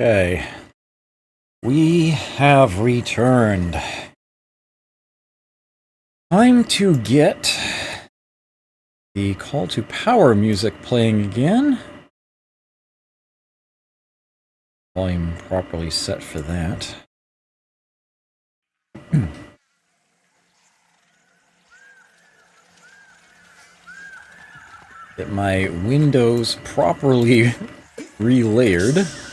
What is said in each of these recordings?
Okay. We have returned. Time to get the call to power music playing again. Volume properly set for that. Get my windows properly relayered.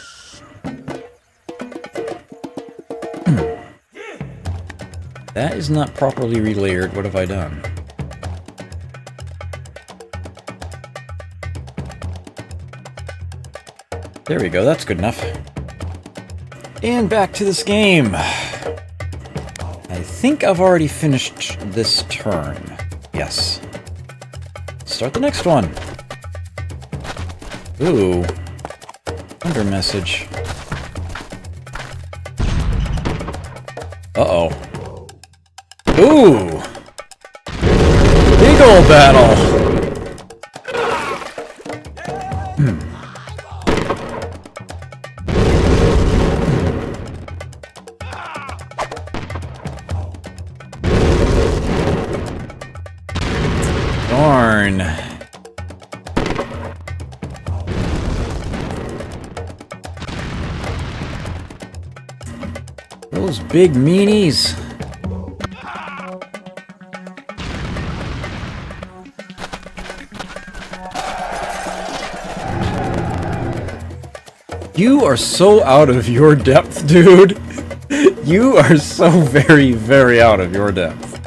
That is not properly relayered. What have I done? There we go. That's good enough. And back to this game. I think I've already finished this turn. Yes. Start the next one. Ooh. Under message. Uh-oh. Ooh! Big ol' battle! Darn. Those big meanies. You are so out of your depth, dude. You are so very, very out of your depth.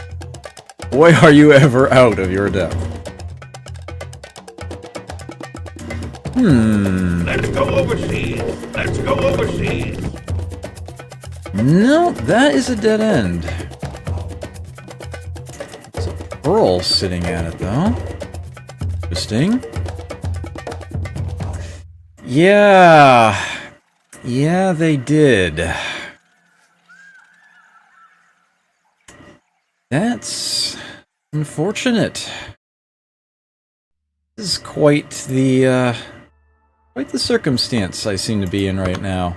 Boy, are you ever out of your depth. Let's go overseas. Let's go overseas. No, that is a dead end. There's a pearl sitting at it, though. Interesting. Yeah. Yeah, they did. That's unfortunate. This is quite the circumstance I seem to be in right now.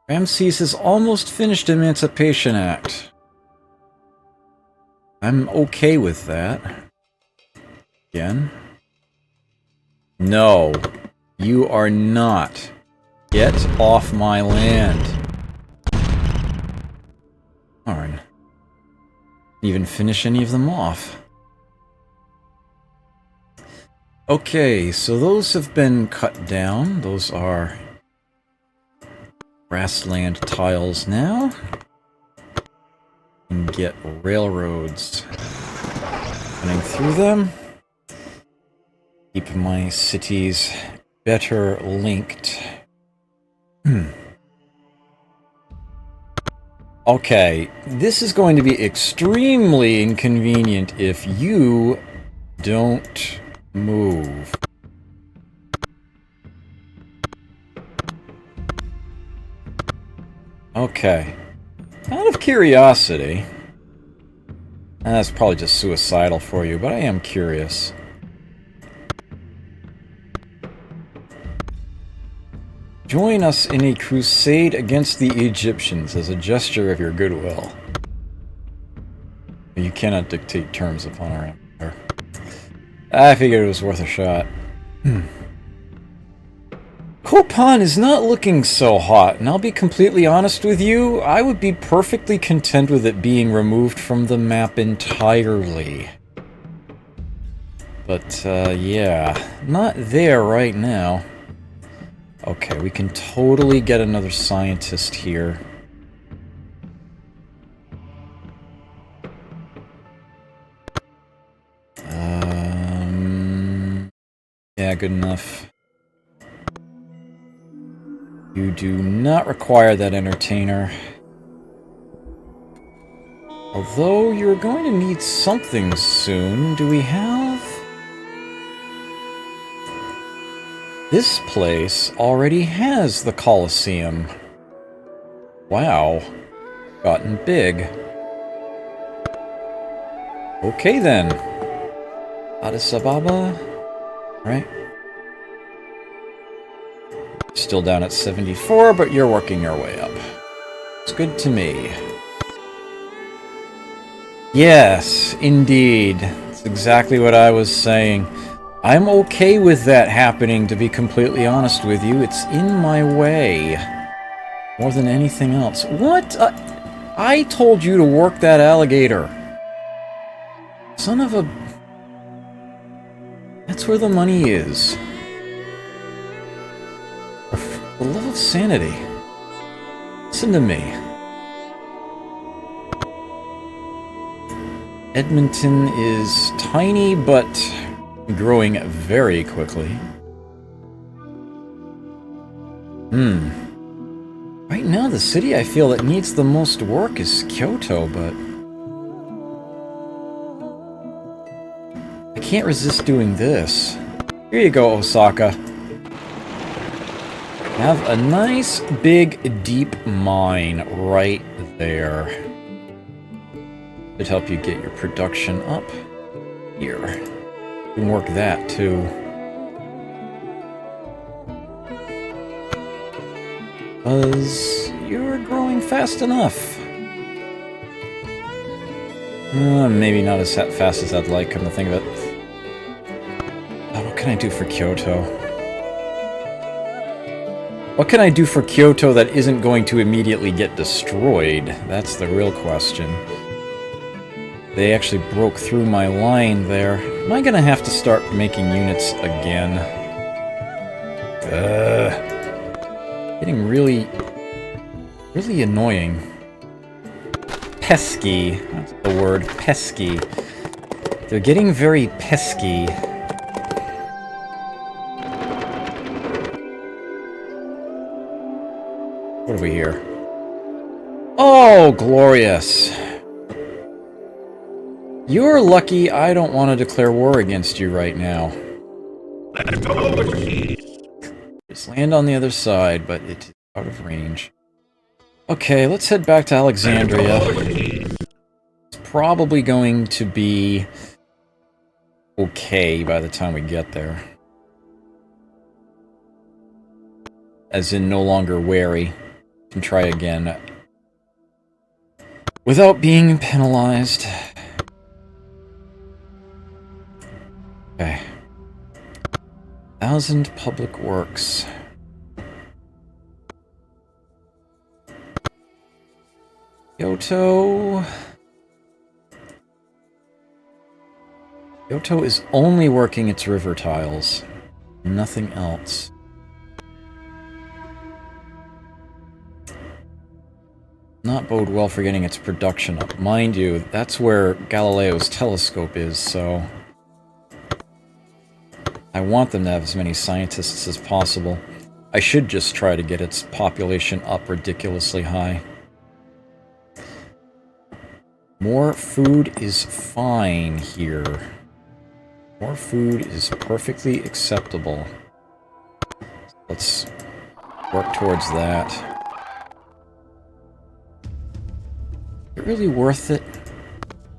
Ramses has almost finished Emancipation Act. I'm okay with that. Again. No. You are not. Get off my land. Darn. Even finish any of them off. Okay, so those have been cut down. Those are grassland tiles now. And get railroads running through them. Keep my cities better linked. Okay, this is going to be extremely inconvenient if you don't move. Okay. Out of curiosity, that's probably just suicidal for you, but I am curious. Join us in a crusade against the Egyptians as a gesture of your goodwill. You cannot dictate terms upon our empire. I figured it was worth a shot. Kopan is not looking so hot, and I'll be completely honest with you, I would be perfectly content with it being removed from the map entirely. But, yeah, not there right now. Okay, we can totally get another scientist here. Yeah, good enough. You do not require that entertainer. Although you're going to need something soon. Do we have? This place already has the Colosseum. Wow. Gotten big. Okay then. Addis Ababa. Right? Still down at 74, but you're working your way up. It's good to me. Yes, indeed. That's exactly what I was saying. I'm okay with that happening, to be completely honest with you. It's in my way. More than anything else. What? I told you to work that alligator. Son of a... That's where the money is. For the love of sanity. Listen to me. Edmonton is tiny, but growing very quickly. Right now, the city I feel that needs the most work is Kyoto, but... I can't resist doing this. Here you go, Osaka. Have a nice, big, deep mine right there. Should help you get your production up. Here. You can work that, too. Because you're growing fast enough. Maybe not as fast as I'd like, come to think of it. What can I do for Kyoto? What can I do for Kyoto that isn't going to immediately get destroyed? That's the real question. They actually broke through my line there. Am I gonna have to start making units again? Getting really annoying. Pesky. That's the word. Pesky. They're getting very pesky. What are we here? Oh, glorious. You're lucky I don't want to declare war against you right now. Let's go overseas. Just land on the other side, but it's out of range. Okay, let's head back to Alexandria. It's probably going to be okay by the time we get there. As in, no longer wary. Can try again. Without being penalized. Okay. 1,000 public works. Kyoto... Kyoto is only working its river tiles. Nothing else. Not bode well for getting its production up. Mind you, that's where Galileo's telescope is, so... I want them to have as many scientists as possible. I should just try to get its population up ridiculously high. More food is fine here. More food is perfectly acceptable. Let's work towards that. Is it really worth it?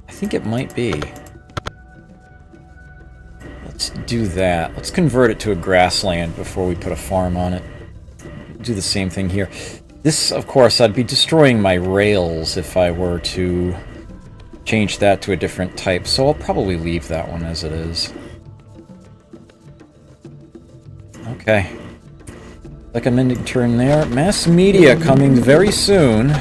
I think it might be. Let's do that. Let's convert it to a grassland before we put a farm on it. Do the same thing here. This, of course, I'd be destroying my rails if I were to change that to a different type, so I'll probably leave that one as it is. Okay. Like I'm ending turn there. Mass media coming very soon.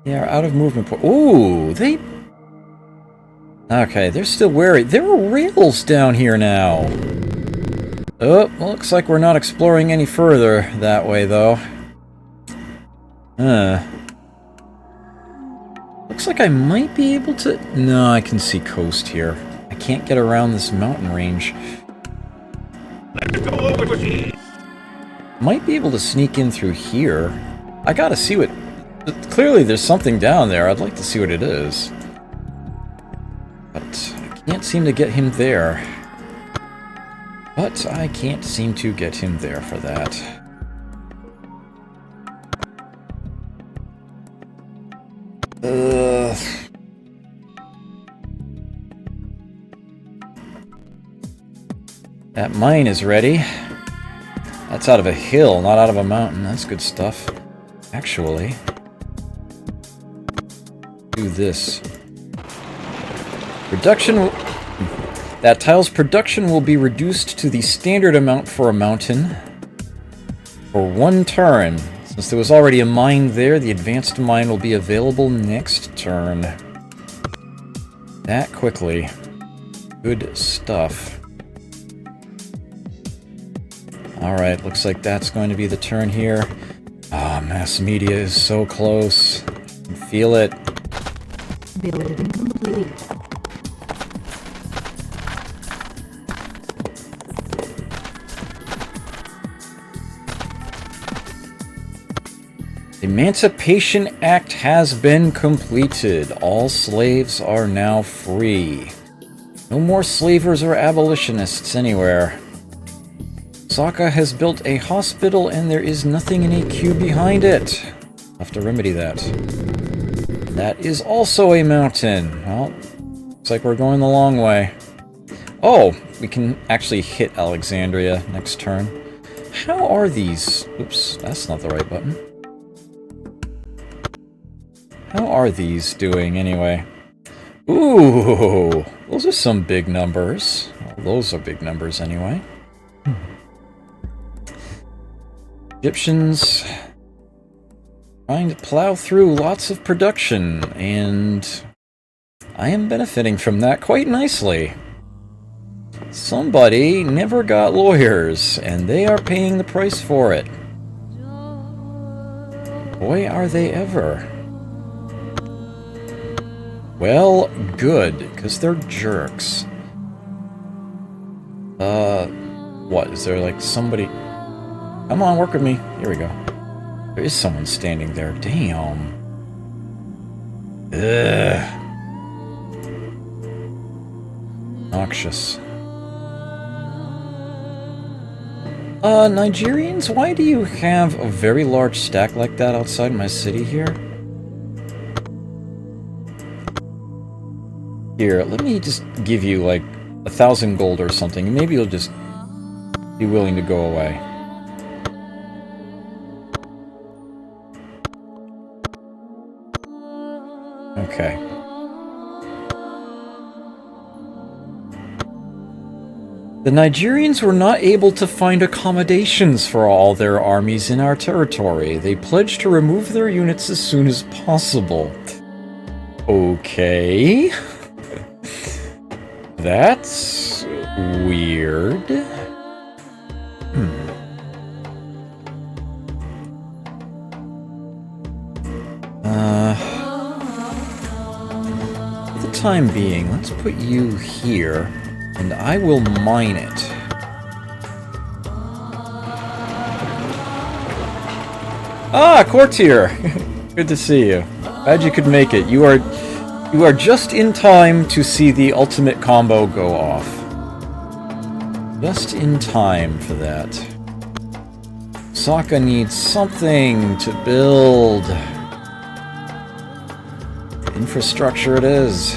Yeah, out of movement point. Ooh, they... Okay, they're still wary. There are rails down here now. Oh, looks like we're not exploring any further that way, though. Looks like I might be able to... No, I can see coast here. I can't get around this mountain range. Might be able to sneak in through here. I gotta see what... Clearly there's something down there. I'd like to see what it is. But I can't seem to get him there. But I can't seem to get him there for that. That mine is ready. That's out of a hill, not out of a mountain. That's good stuff. Actually, do this. That tile's production will be reduced to the standard amount for a mountain for 1 turn. Since there was already a mine there, the advanced mine will be available next turn. That quickly. Good stuff. Alright, looks like that's going to be the turn here. Ah, mass media is so close. I can feel it. Building complete. The Emancipation Act has been completed. All slaves are now free. No more slavers or abolitionists anywhere. Sokka has built a hospital and there is nothing in a queue behind it. I'll have to remedy that. That is also a mountain. Well, looks like we're going the long way. Oh, we can actually hit Alexandria next turn. How are these? Oops, that's not the right button. How are these doing anyway? Ooh, those are some big numbers. Well, those are big numbers anyway. Egyptians trying to plow through lots of production, and I am benefiting from that quite nicely. Somebody never got lawyers, and they are paying the price for it. Boy, are they ever. Well, good, because they're jerks. What, is there like somebody... Come on, work with me. Here we go. There is someone standing there. Damn. Ugh. Noxious. Nigerians, why do you have a very large stack like that outside my city here? Here, let me just give you like 1,000 gold or something, and maybe you'll just be willing to go away. Okay. The Nigerians were not able to find accommodations for all their armies in our territory. They pledged to remove their units as soon as possible. Okay. That's weird. For the time being, let's put you here, and I will mine it. Ah, Courtier! Good to see you. Glad you could make it. You are just in time to see the ultimate combo go off. Just in time for that. Sokka needs something to build. Infrastructure it is.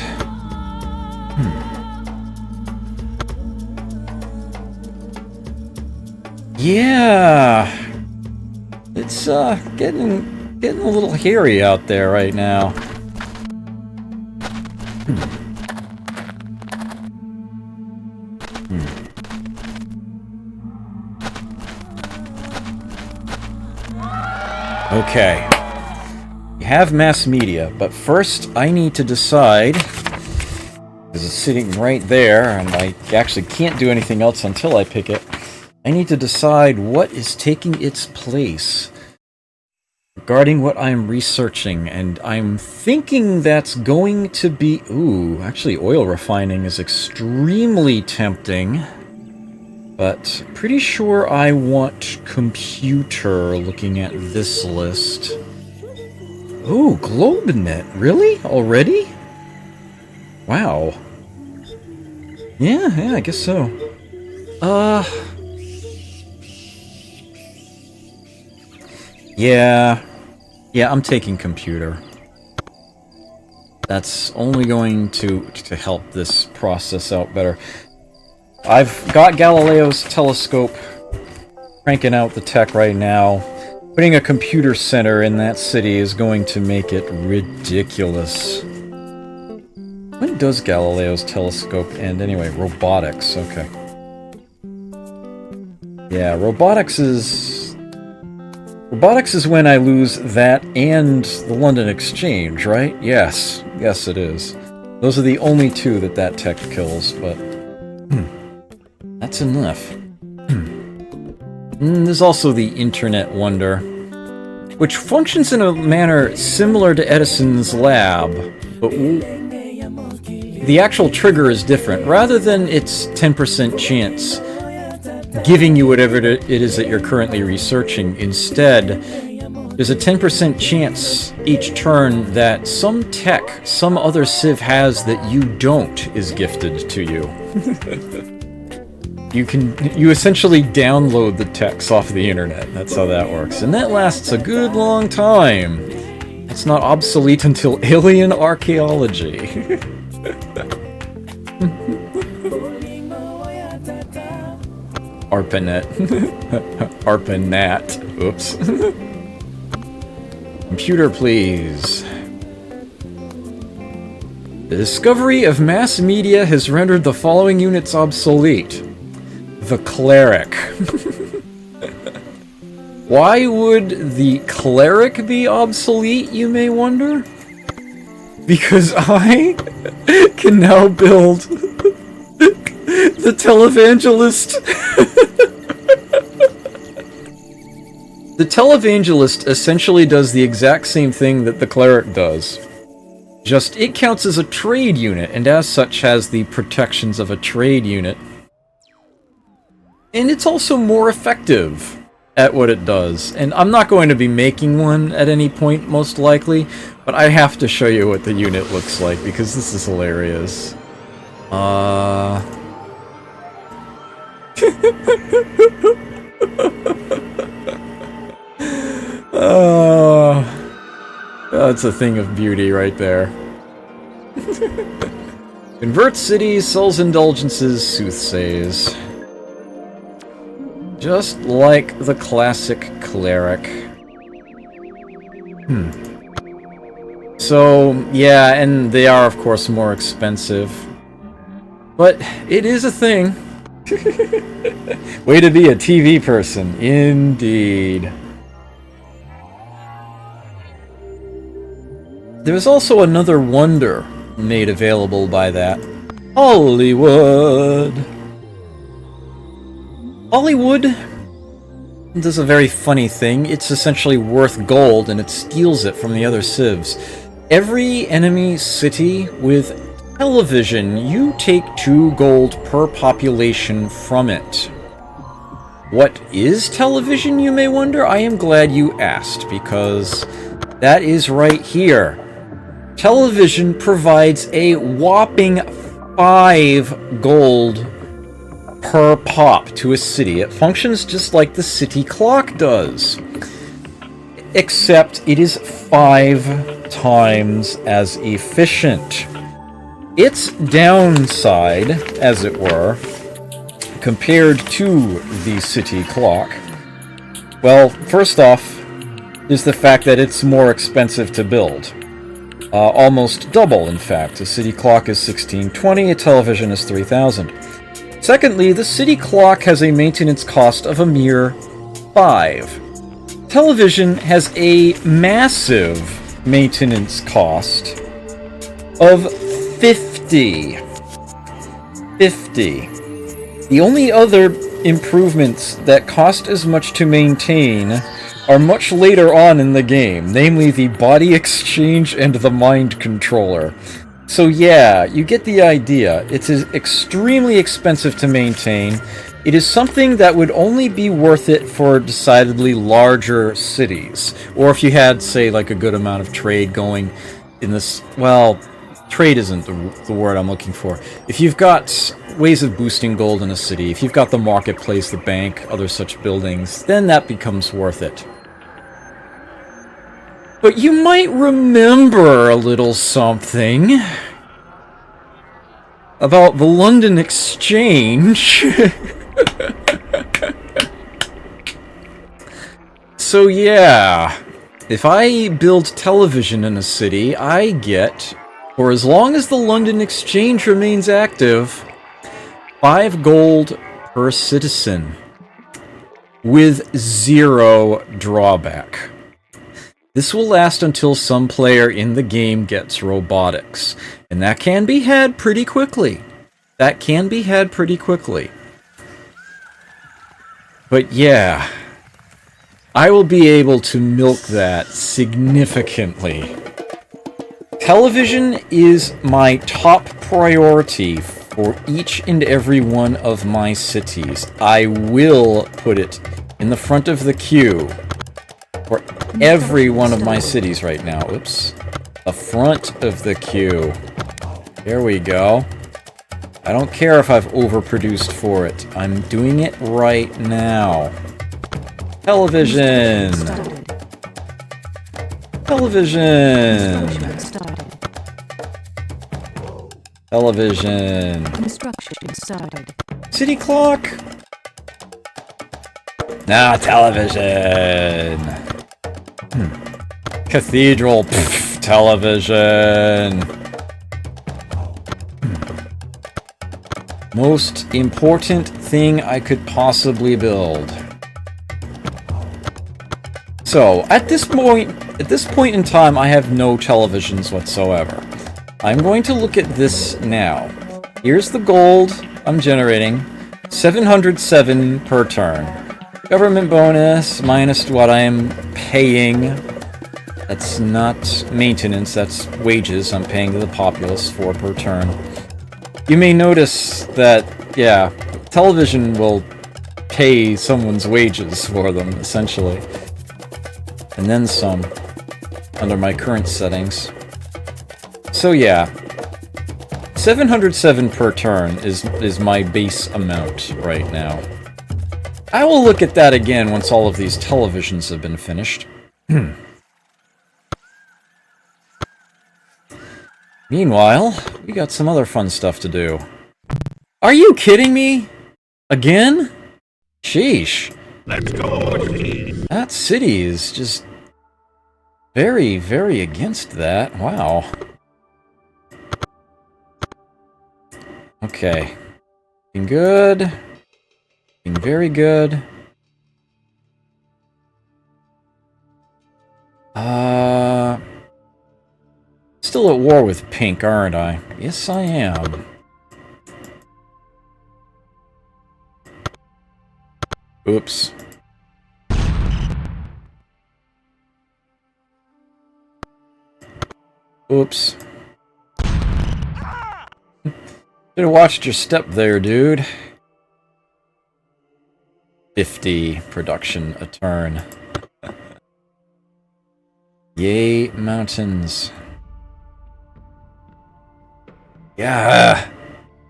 Yeah. It's getting a little hairy out there right now. Okay. We have mass media, but first I need to decide, because it's sitting right there, and I actually can't do anything else until I pick it. I need to decide what is taking its place regarding what I'm researching, and I'm thinking that's going to be... Ooh, actually oil refining is extremely tempting. But pretty sure I want computer looking at this list. Oh, GlobeNet. Really? Already? Wow. Yeah, I guess so. Yeah, I'm taking computer. That's only going to help this process out better. I've got Galileo's telescope cranking out the tech right now. Putting a computer center in that city is going to make it ridiculous. When does Galileo's telescope end anyway? Robotics, okay. Yeah, robotics is when I lose that and the London Exchange, right? Yes. Yes, it is. Those are the only two that tech kills, but... that's enough. There's also the Internet Wonder, which functions in a manner similar to Edison's lab, but the actual trigger is different. Rather than its 10% chance giving you whatever it is that you're currently researching, instead, there's a 10% chance each turn that some tech, some other civ has that you don't, is gifted to you. You essentially download the techs off the internet. That's how that works. And that lasts a good long time. It's not obsolete until alien archaeology. ARPANET. ARPANET. Oops. Computer, please. The discovery of mass media has rendered the following units obsolete. The Cleric. Why would the Cleric be obsolete, you may wonder? Because I can now build the Televangelist. The Televangelist essentially does the exact same thing that the Cleric does. Just it counts as a trade unit, and as such has the protections of a trade unit. And it's also more effective at what it does. And I'm not going to be making one at any point, most likely, but I have to show you what the unit looks like, because this is hilarious. That's a thing of beauty right there. Converts cities, sells indulgences, soothsays. Just like the classic Cleric. So, yeah, and they are, of course, more expensive. But it is a thing. Way to be a TV person, indeed. There's also another wonder made available by that. Hollywood. Hollywood does a very funny thing. It's essentially worth gold, and it steals it from the other civs. Every enemy city with television, you take 2 gold per population from it. What is television, you may wonder? I am glad you asked, because that is right here. Television provides a whopping 5 gold per pop to a city. It functions just like the city clock does. Except it is 5 times as efficient. Its downside, as it were, compared to the city clock, well, first off, is the fact that it's more expensive to build. Almost double, in fact. A city clock is 1620, a television is 3000. Secondly, the city clock has a maintenance cost of a mere 5. Television has a massive maintenance cost of 50. 50. The only other improvements that cost as much to maintain are much later on in the game, namely the body exchange and the mind controller. So yeah, you get the idea. It's extremely expensive to maintain. It is something that would only be worth it for decidedly larger cities. Or if you had, say, like a good amount of trade going in this... Well, trade isn't the word I'm looking for. If you've got ways of boosting gold in a city, if you've got the marketplace, the bank, other such buildings, then that becomes worth it. But you might remember a little something about the London Exchange. So yeah, if I build television in a city, I get, for as long as the London Exchange remains active, 5 gold per citizen, with 0 drawback. This will last until some player in the game gets robotics, and that can be had pretty quickly. But yeah, I will be able to milk that significantly. Television is my top priority for each and every one of my cities. I will put it in the front of the queue for every one of my cities right now. Oops. The front of the queue. There we go. I don't care if I've overproduced for it. I'm doing it right now. Television! Television! Television! Construction started. City clock! Nah, television! Cathedral! Pff, television! Most important thing I could possibly build. So, at this point in time, I have no televisions whatsoever. I'm going to look at this now. Here's the gold I'm generating. 707 per turn. Government bonus minus what I am paying. That's not maintenance, that's wages I'm paying to the populace for per turn. You may notice that, yeah, television will pay someone's wages for them, essentially. And then some, under my current settings. So yeah, 707 per turn is my base amount right now. I will look at that again once all of these televisions have been finished. Meanwhile, we got some other fun stuff to do. Are you kidding me? Again? Sheesh. Let's go overseas. That city is just very, very against that. Wow. Okay. Looking good. Looking very good. Still at war with Pink, aren't I? Yes, I am. Oops. Oops. Should have watched your step there, dude. 50 production a turn. Yay, mountains. Yeah.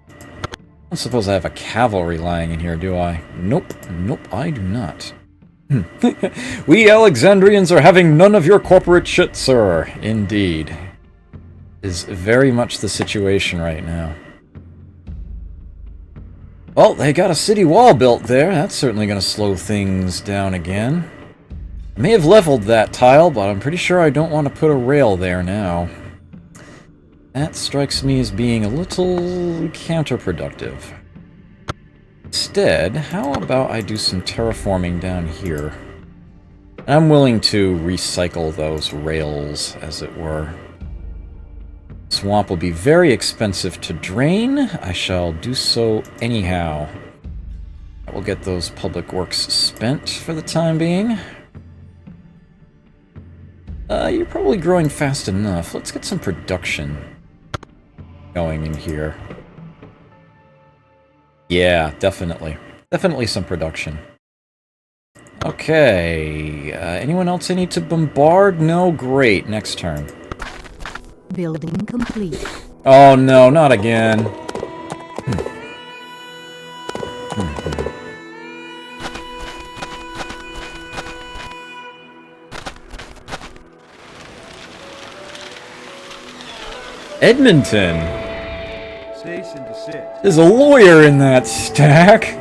I don't suppose I have a cavalry lying in here, do I? Nope. Nope, I do not. We Alexandrians are having none of your corporate shit, sir. Indeed. Is very much the situation right now. Well, they got a city wall built there. That's certainly going to slow things down again. I may have leveled that tile, but I'm pretty sure I don't want to put a rail there now. That strikes me as being a little counterproductive. Instead, how about I do some terraforming down here? I'm willing to recycle those rails, as it were. Swamp will be very expensive to drain. I shall do so anyhow. I will get those public works spent for the time being. You're probably growing fast enough. Let's get some production going in here. Yeah, definitely. Definitely some production. Okay. Anyone else I need to bombard? No? Great. Next turn. Building complete. Oh no, not again. Edmonton. Cease and desist. There's a lawyer in that stack.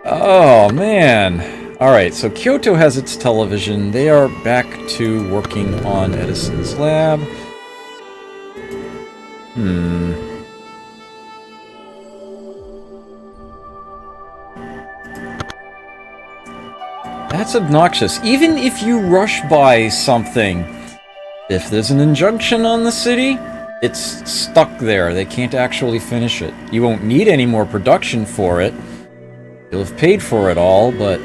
Oh, man. Alright, so Kyoto has its television. They are back to working on Edison's lab. That's obnoxious. Even if you rush by something, if there's an injunction on the city, it's stuck there. They can't actually finish it. You won't need any more production for it. You'll have paid for it all, but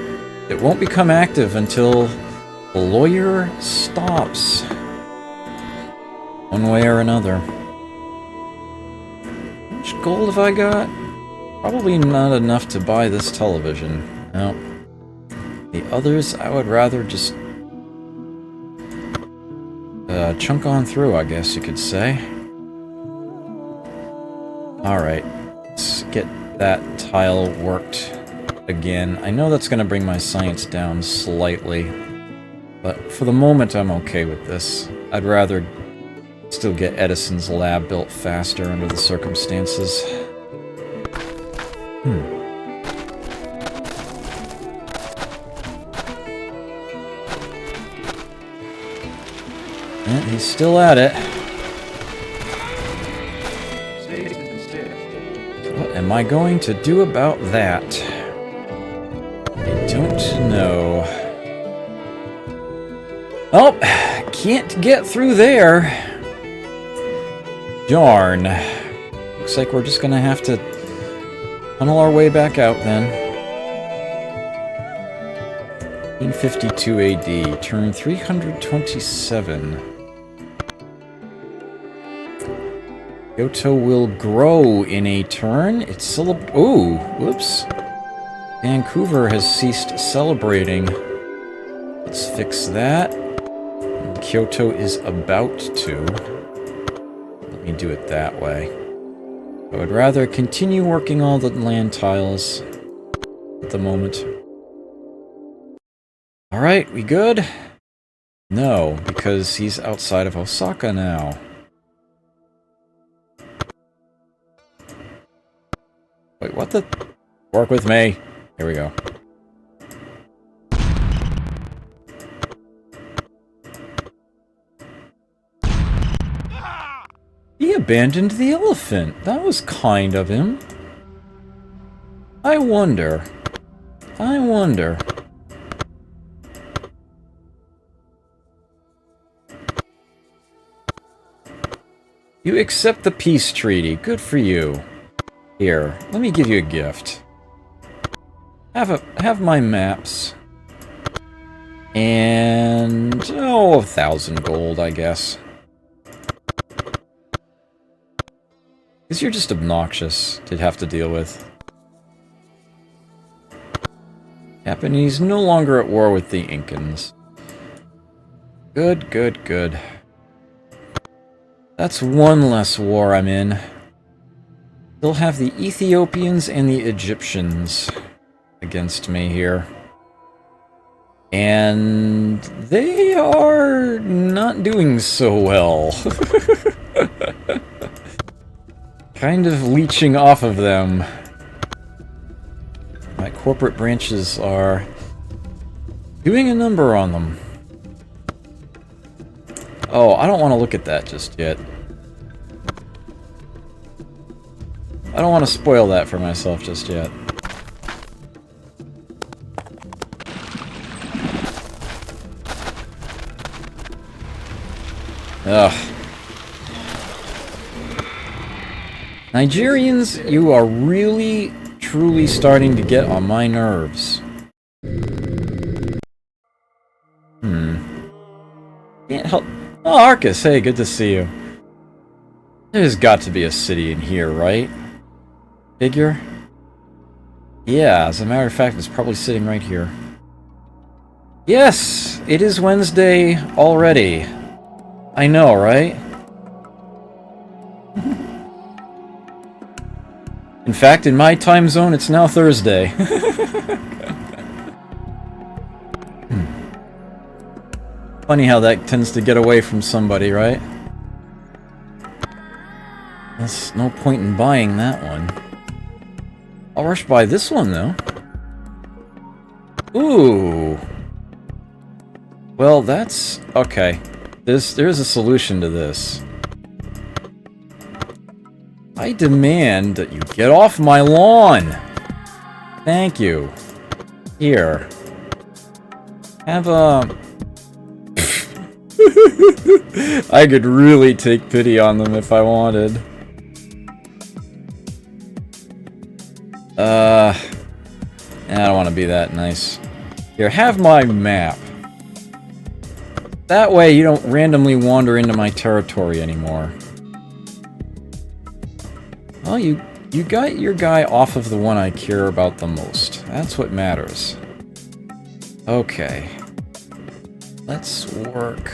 it won't become active until the lawyer stops. One way or another. How much gold have I got? Probably not enough to buy this television. No. The others, I would rather just chunk on through, I guess you could say. Alright, let's get that tile worked again. I know that's going to bring my science down slightly, but for the moment I'm okay with this. I'd rather still get Edison's lab built faster under the circumstances. And he's still at it. Cease and desist. What am I going to do about that? I don't know. Oh, can't get through there. Darn. Looks like we're just gonna have to tunnel our way back out then. 1852 AD, turn 327. Kyoto will grow in a turn. It's ooh, whoops. Vancouver has ceased celebrating. Let's fix that. Kyoto is about to. Let me do it that way. I would rather continue working all the land tiles at the moment. Alright, we good? No, because he's outside of Osaka now. Wait, what the? Work with me. Here we go. He abandoned the elephant. That was kind of him. I wonder. You accept the peace treaty. Good for you. Here, let me give you a gift. Have my maps. And 1,000 gold, I guess. Because you're just obnoxious to have to deal with. Japanese no longer at war with the Incans. Good, good, good. That's one less war I'm in. They'll have the Ethiopians and the Egyptians against me here. And they are not doing so well. Kind of leeching off of them. My corporate branches are doing a number on them. Oh, I don't want to look at that just yet. I don't want to spoil that for myself just yet. Ugh. Nigerians, you are really, truly starting to get on my nerves. Can't help... Oh, Arcus, hey, good to see you. There's got to be a city in here, right? Figure? Yeah, as a matter of fact, it's probably sitting right here. Yes! It is Wednesday already. I know, right? In fact, in my time zone, it's now Thursday. Funny how that tends to get away from somebody, right? There's no point in buying that one. I'll rush by this one, though. Ooh. Well, that's... okay. There's a solution to this. I demand that you get off my lawn! Thank you. Here. Have a... I could really take pity on them if I wanted. I don't want to be that nice. Here, have my map. That way you don't randomly wander into my territory anymore. Well, you got your guy off of the one I care about the most. That's what matters. Okay. Let's work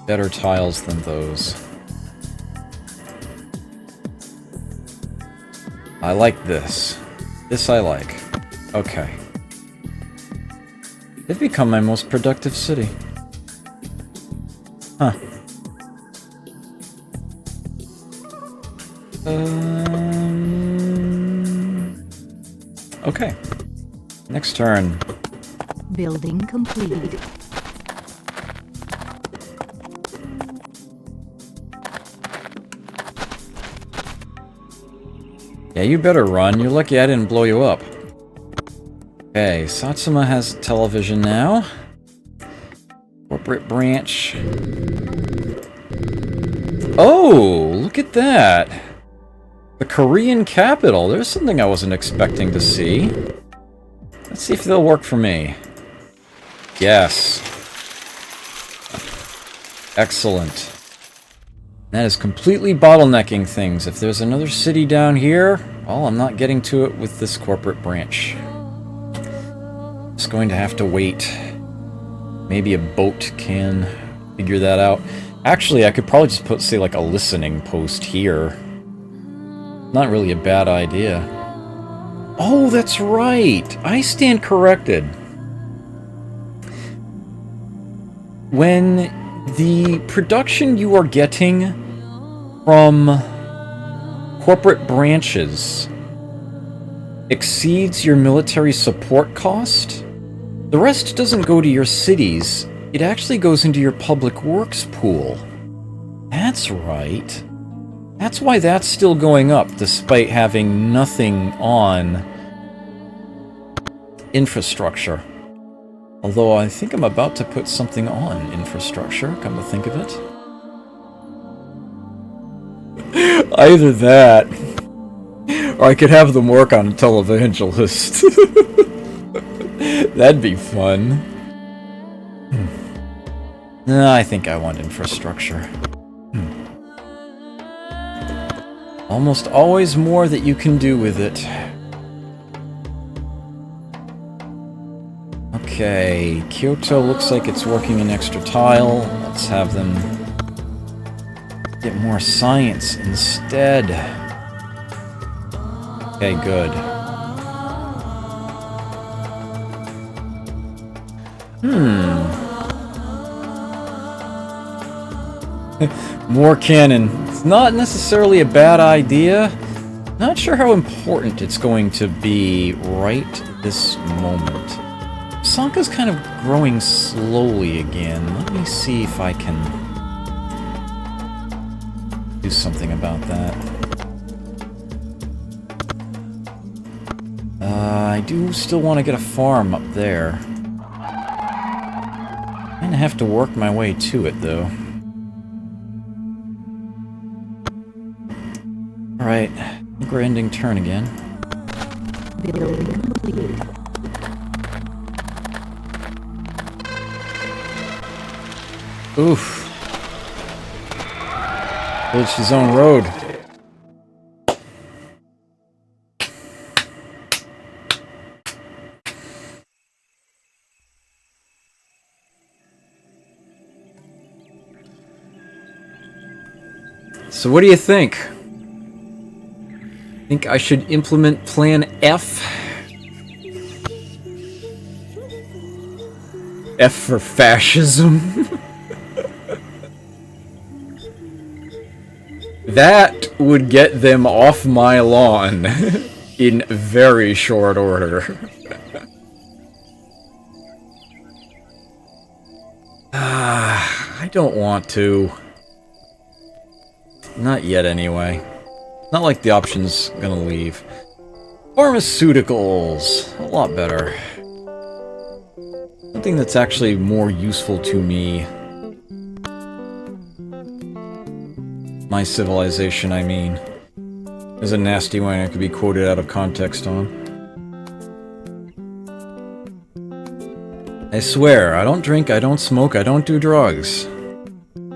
better tiles than those. I like this. This I like. Okay. They've become my most productive city. Huh. Okay. Next turn. Building complete. Yeah, you better run. You're lucky I didn't blow you up. Okay, Satsuma has television now. Corporate branch. Oh, look at that. The Korean capital. There's something I wasn't expecting to see. Let's see if they'll work for me. Yes. Excellent. That is completely bottlenecking things. If there's another city down here, well, I'm not getting to it with this corporate branch. Just going to have to wait. Maybe a boat can figure that out. Actually, I could probably just put, say, like a listening post here. Not really a bad idea. Oh, that's right! I stand corrected. When the production you are getting from corporate branches exceeds your military support cost, the rest doesn't go to your cities, it actually goes into your public works pool. That's right. That's why that's still going up, despite having nothing on infrastructure. Although I think I'm about to put something on infrastructure, come to think of it. Either that, or I could have them work on a televangelist. That'd be fun. No, I think I want infrastructure. Almost always more that you can do with it. Okay, Kyoto looks like it's working an extra tile. Let's have them get more science instead. Okay, good. More cannon. It's not necessarily a bad idea. Not sure how important it's going to be right this moment. Sanka's kind of growing slowly again. Let me see if I can do something about that. I do still want to get a farm up there. I'm gonna have to work my way to it, though. Alright, I think we're ending turn again. Building complete. Oof. Built his own road. So what do you think? Think I should implement Plan F? F for fascism? That would get them off my lawn in very short order. I don't want to. Not yet, anyway. Not like the option's gonna leave. Pharmaceuticals. A lot better. Something that's actually more useful to me. My civilization, I mean. There's a nasty one I could be quoted out of context on. I swear, I don't drink, I don't smoke, I don't do drugs.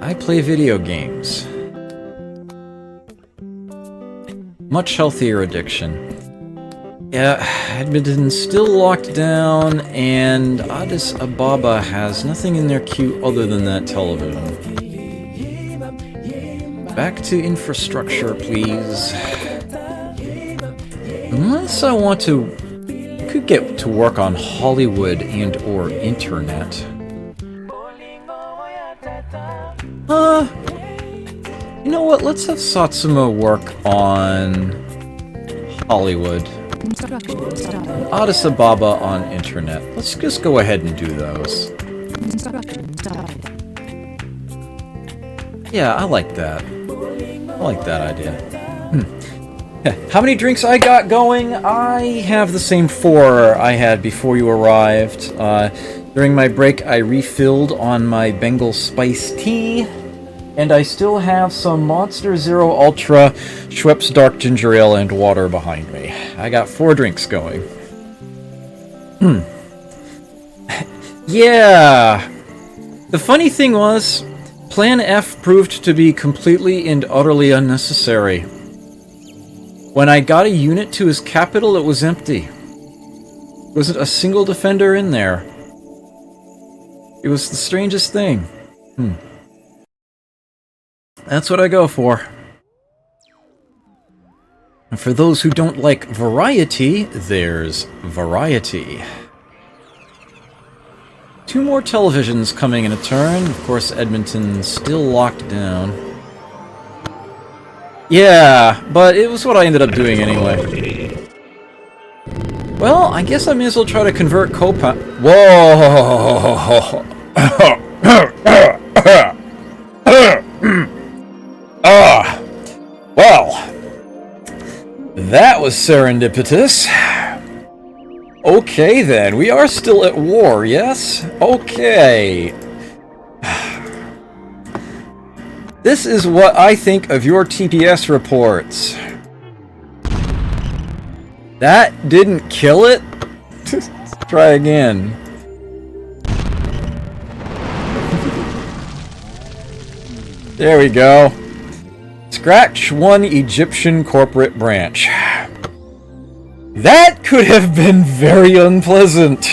I play video games. Much healthier addiction. Yeah, Edmonton's still locked down, and Addis Ababa has nothing in their queue other than that television. Back to infrastructure, please. Unless I want to... I could get to work on Hollywood and or internet. You know what? Let's have Satsuma work on Hollywood. Construction started. Addis Ababa on internet. Let's just go ahead and do those. Construction started. Yeah, I like that. I like that idea. How many drinks I got going? I have the same 4 I had before you arrived. During my break, I refilled on my Bengal Spice Tea. And I still have some Monster Zero Ultra, Schweppes Dark Ginger Ale, and water behind me. I got 4 drinks going. Yeah. The funny thing was, Plan F proved to be completely and utterly unnecessary. When I got a unit to his capital, it was empty. There wasn't a single defender in there. It was the strangest thing. That's what I go for. And for those who don't like variety, there's variety. 2 more televisions coming in a turn. Of course, Edmonton's still locked down. Yeah, but it was what I ended up doing anyway. Well, I guess I may as well try to convert Copan. Whoa! Well, that was serendipitous. Okay then, we are still at war, yes? Okay. This is what I think of your TPS reports. That didn't kill it? Let's try again. There we go. Scratch 1 Egyptian corporate branch. That could have been very unpleasant.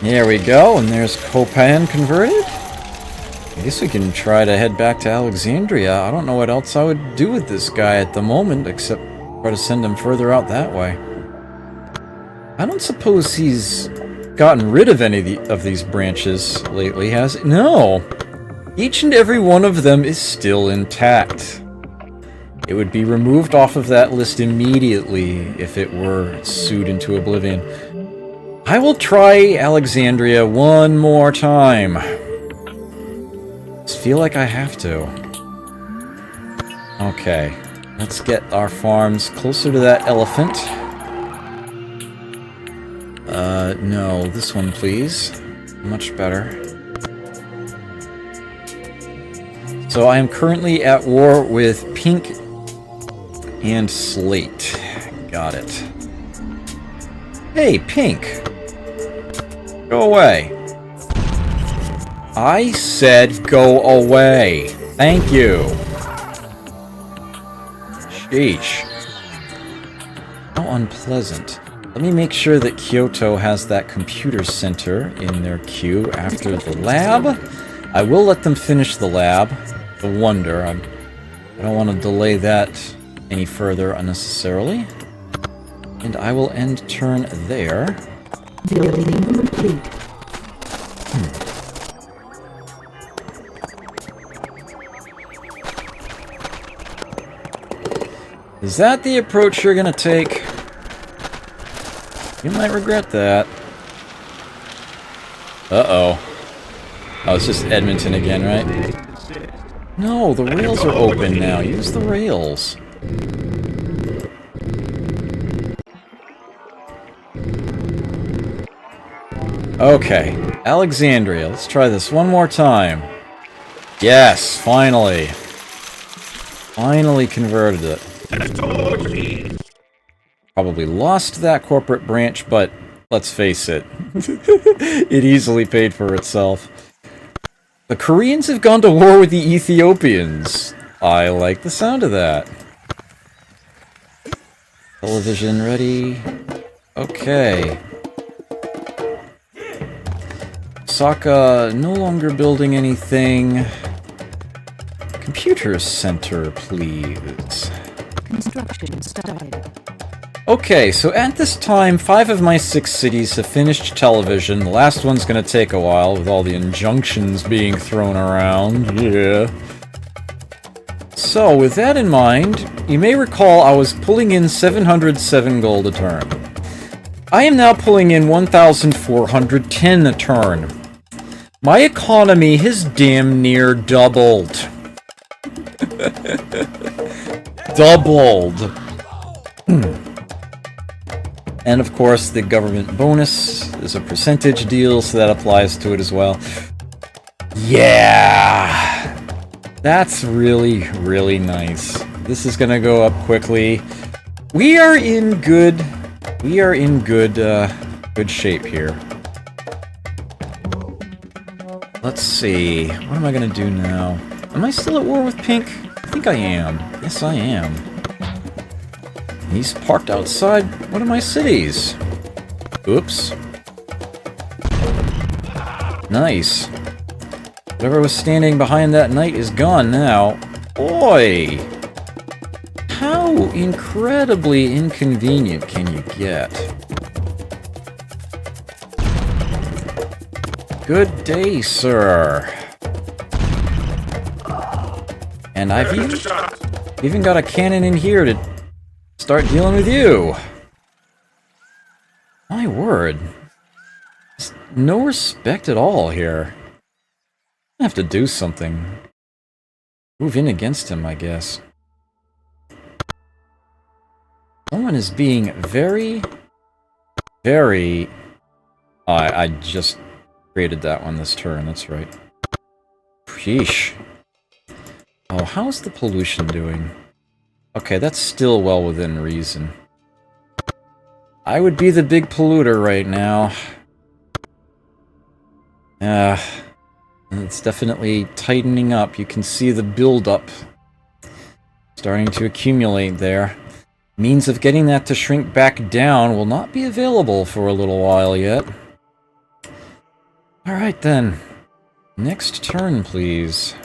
There we go, and there's Copan converted. I guess we can try to head back to Alexandria. I don't know what else I would do with this guy at the moment, except try to send him further out that way. I don't suppose he's gotten rid of any of these branches lately, has he? No! Each and every one of them is still intact. It would be removed off of that list immediately if it were sued into oblivion. I will try Alexandria one more time. I just feel like I have to. Okay, let's get our farms closer to that elephant. No, this one please. Much better. So I am currently at war with Pink and Slate. Got it. Hey, Pink! Go away. I said go away. Thank you. Sheesh. How unpleasant. Let me make sure that Kyoto has that computer center in their queue after the lab. I will let them finish the lab. The wonder. I don't want to delay that any further unnecessarily. And I will end turn there. Building complete. Is that the approach you're gonna take? You might regret that. Uh-oh. Oh, it's just Edmonton again, right? Cease and desist. No, the rails are open now. Use the rails. Okay, Alexandria. Let's try this one more time. Yes, finally. Finally converted it. Let's go overseas. Probably lost that corporate branch, but let's face it. It easily paid for itself. The Koreans have gone to war with the Ethiopians. I like the sound of that. Television ready. Okay. Osaka no longer building anything. Computer center, please. Construction started. Okay, so at this time, 5 of my 6 cities have finished television. The last one's gonna take a while with all the injunctions being thrown around. Yeah. So, with that in mind, you may recall I was pulling in 707 gold a turn. I am now pulling in 1,410 a turn. My economy has damn near doubled. Doubled. And of course, the government bonus is a percentage deal, so that applies to it as well. Yeah! That's really, really nice. This is gonna go up quickly. We are in good shape here. Let's see. What am I gonna do now? Am I still at war with Pink? I think I am. Yes, I am. He's parked outside one of my cities. Oops. Nice. Whatever was standing behind that knight is gone now. Boy! How incredibly inconvenient can you get? Good day, sir. And I've even got a cannon in here to start dealing with you. My word. There's no respect at all here. I have to do something. Move in against him, I guess. Someone is being very... Oh, I just created that one this turn, that's right. Sheesh. Oh, how's the pollution doing? Okay, that's still well within reason. I would be the big polluter right now. It's definitely tightening up. You can see the buildup starting to accumulate there. Means of getting that to shrink back down will not be available for a little while yet. Alright then. Next turn, please.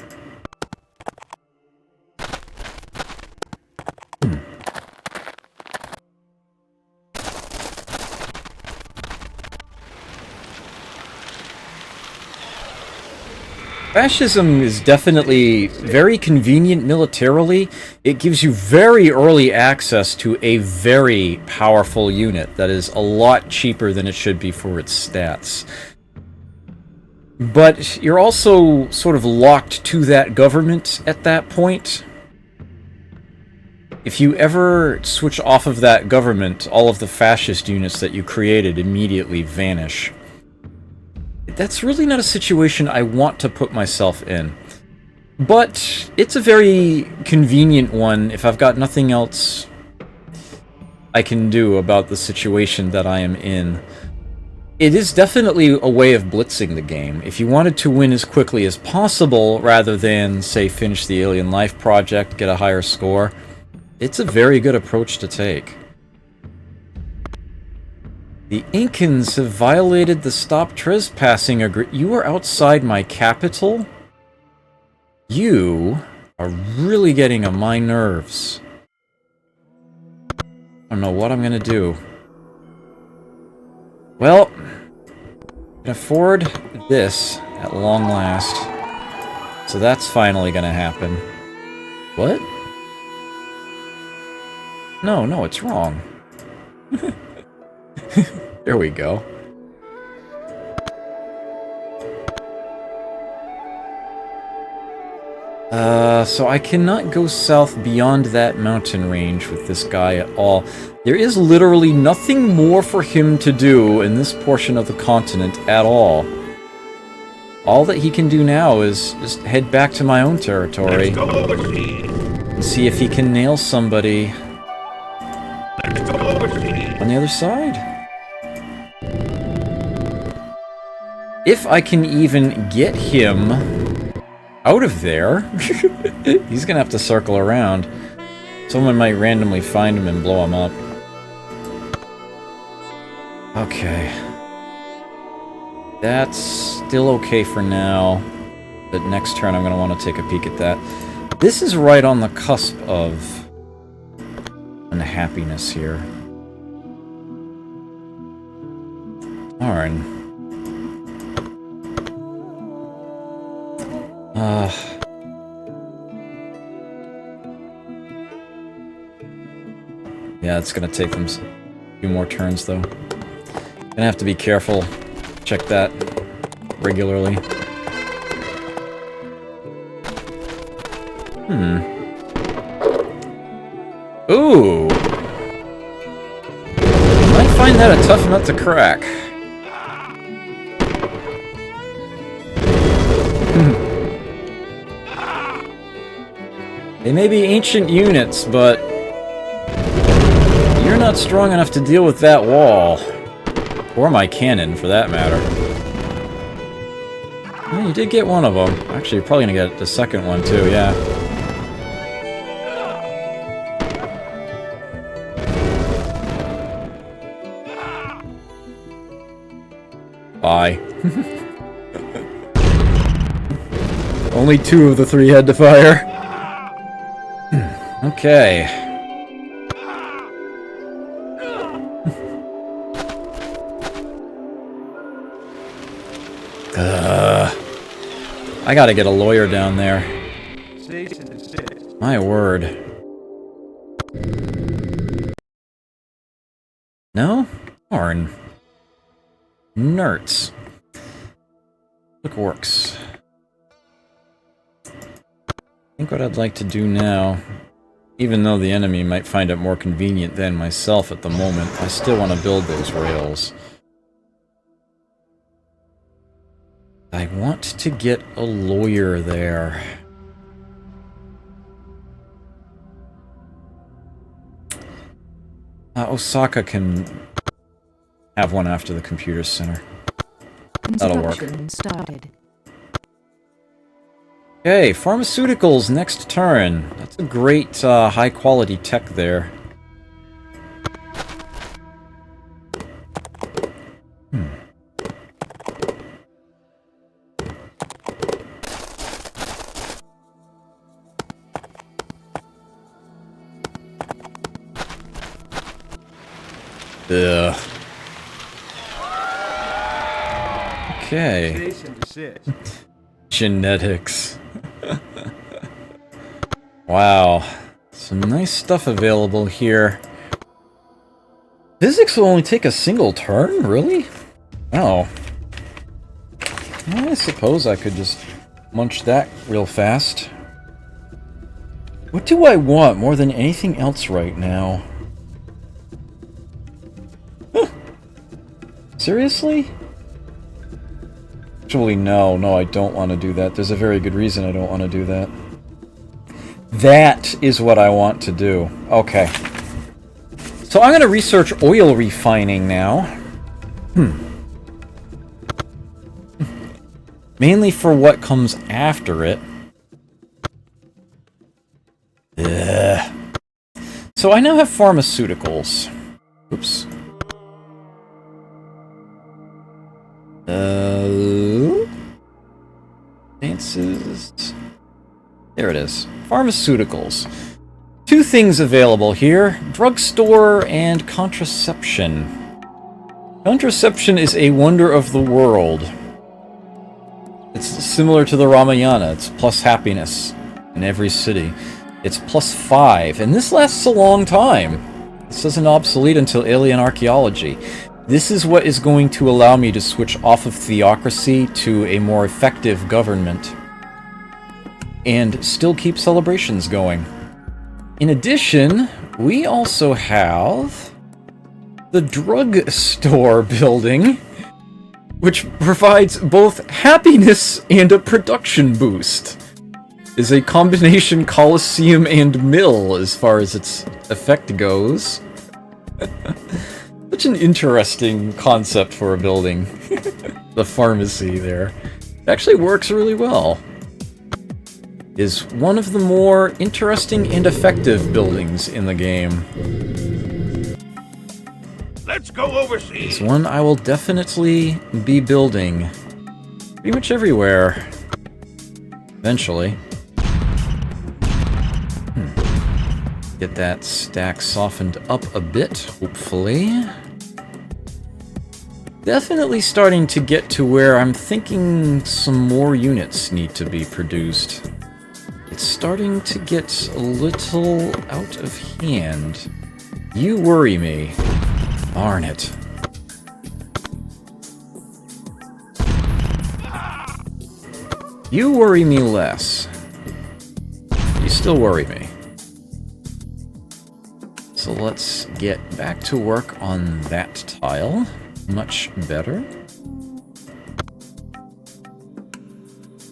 Fascism is definitely very convenient militarily. It gives you very early access to a very powerful unit that is a lot cheaper than it should be for its stats. But you're also sort of locked to that government at that point. If you ever switch off of that government, all of the fascist units that you created immediately vanish. That's really not a situation I want to put myself in. But it's a very convenient one if I've got nothing else I can do about the situation that I am in. It is definitely a way of blitzing the game. If you wanted to win as quickly as possible, rather than, say, finish the Alien Life project, get a higher score, it's a very good approach to take. The Incans have violated the Stop Trespassing agreement. You are outside my capital? You are really getting on my nerves. I don't know what I'm gonna do. Well, I can afford this at long last. So that's finally gonna happen. What? No, it's wrong. There we go. So I cannot go south beyond that mountain range with this guy at all. There is literally nothing more for him to do in this portion of the continent at all. All that he can do now is just head back to my own territory Let's go overseas. and see if he can nail somebody Let's go overseas. on the other side. If I can even get him out of there, he's gonna have to circle around. Someone might randomly find him and blow him up. Okay. That's still okay for now. But next turn I'm gonna want to take a peek at that. This is right on the cusp of unhappiness here. Darn. Yeah, it's gonna take them a few more turns, though. Gonna have to be careful. Check that regularly. Ooh! Might find that a tough nut to crack. They may be ancient units, but you're not strong enough to deal with that wall. Or my cannon, for that matter. Well, you did get one of them. Actually, you're probably gonna get the second one, too, yeah. Bye. Only 2 of the 3 had to fire. Okay. I gotta get a lawyer down there. Cease and desist. My word. No? Darn. Nerds. Look, works. I think what I'd like to do now, even though the enemy might find it more convenient than myself at the moment, I still want to build those rails. I want to get a lawyer there. Osaka can have one after the computer center. That'll work. Construction started. Okay, pharmaceuticals next turn. That's a great high quality tech there. Ugh. Okay. Cease and desist. Genetics. Wow. Some nice stuff available here. Physics will only take a single turn? Really? Oh. Well, I suppose I could just munch that real fast. What do I want more than anything else right now? Huh. Seriously? Actually, no, I don't want to do that. There's a very good reason I don't want to do that. That is what I want to do. Okay. So I'm going to research oil refining now. Mainly for what comes after it. Ugh. So I now have pharmaceuticals. Oops. Advances. There it is. Pharmaceuticals. 2 things available here. Drugstore and contraception. Contraception is a wonder of the world. It's similar to the Ramayana. It's plus happiness in every city. It's +5, and this lasts a long time. This isn't obsolete until alien archaeology. This is what is going to allow me to switch off of theocracy to a more effective government. And still keep celebrations going. In addition, we also have the drugstore building, which provides both happiness and a production boost. Is a combination Coliseum and mill as far as its effect goes. Such an interesting concept for a building. The pharmacy there. It actually works really well. Is one of the more interesting and effective buildings in the game. Let's go overseas. It's one I will definitely be building pretty much everywhere. Eventually. Get that stack softened up a bit, hopefully. Definitely starting to get to where I'm thinking some more units need to be produced. It's starting to get a little out of hand. You worry me. Darn it. You worry me less. You still worry me. So let's get back to work on that tile. Much better.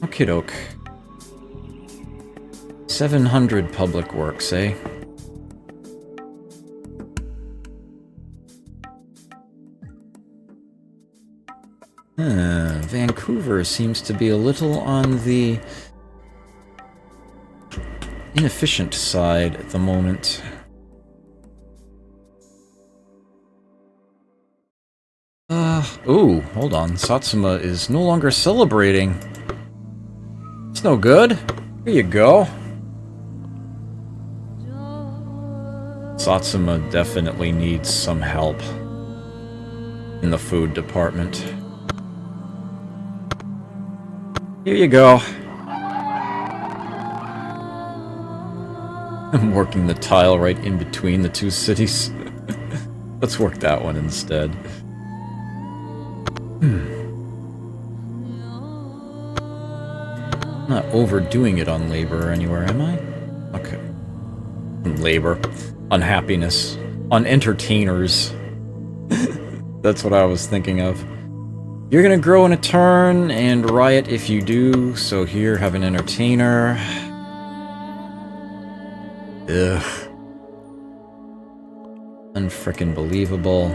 Okie doke. 700 public works, eh? Vancouver seems to be a little on the inefficient side at the moment. Ooh, hold on. Satsuma is no longer celebrating. It's no good. Here you go. Satsuma definitely needs some help in the food department. Here you go. I'm working the tile right in between the two cities. Let's work that one instead. Not overdoing it on labor anywhere, am I? Okay. Labor. On happiness. On entertainers. That's what I was thinking of. You're gonna grow in a turn and riot if you do, so here, have an entertainer. Ugh. Unfrickin' believable.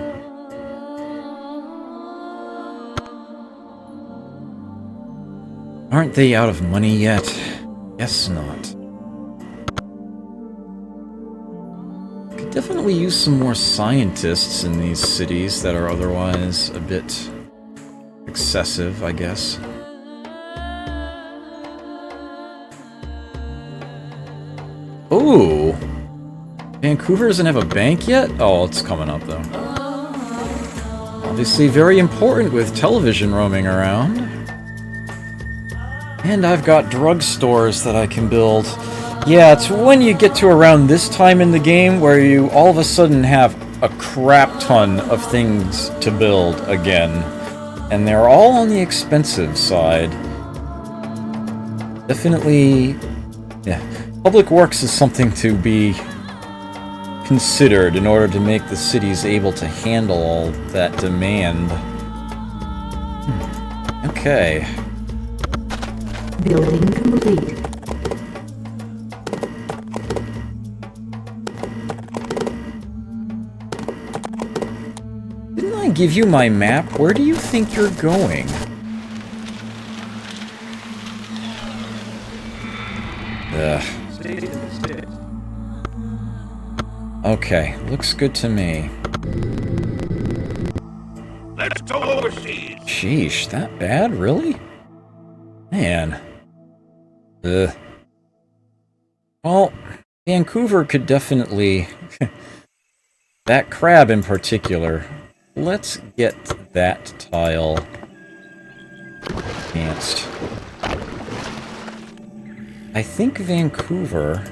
Aren't they out of money yet? Guess not. Could definitely use some more scientists in these cities that are otherwise a bit excessive, I guess. Ooh! Vancouver doesn't have a bank yet? Oh, it's coming up though. Obviously very important with television roaming around. And I've got drugstores that I can build. Yeah, it's when you get to around this time in the game where you all of a sudden have a crap ton of things to build again. And they're all on the expensive side. Definitely, yeah. Public Works is something to be considered in order to make the cities able to handle all that demand. Okay. Building complete. Didn't I give you my map? Where do you think you're going? Ugh. Okay, looks good to me. Let's go overseas. Sheesh, that bad? Really? Man. Ugh. Well, Vancouver could definitely... that crab in particular. Let's get that tile enhanced. I think Vancouver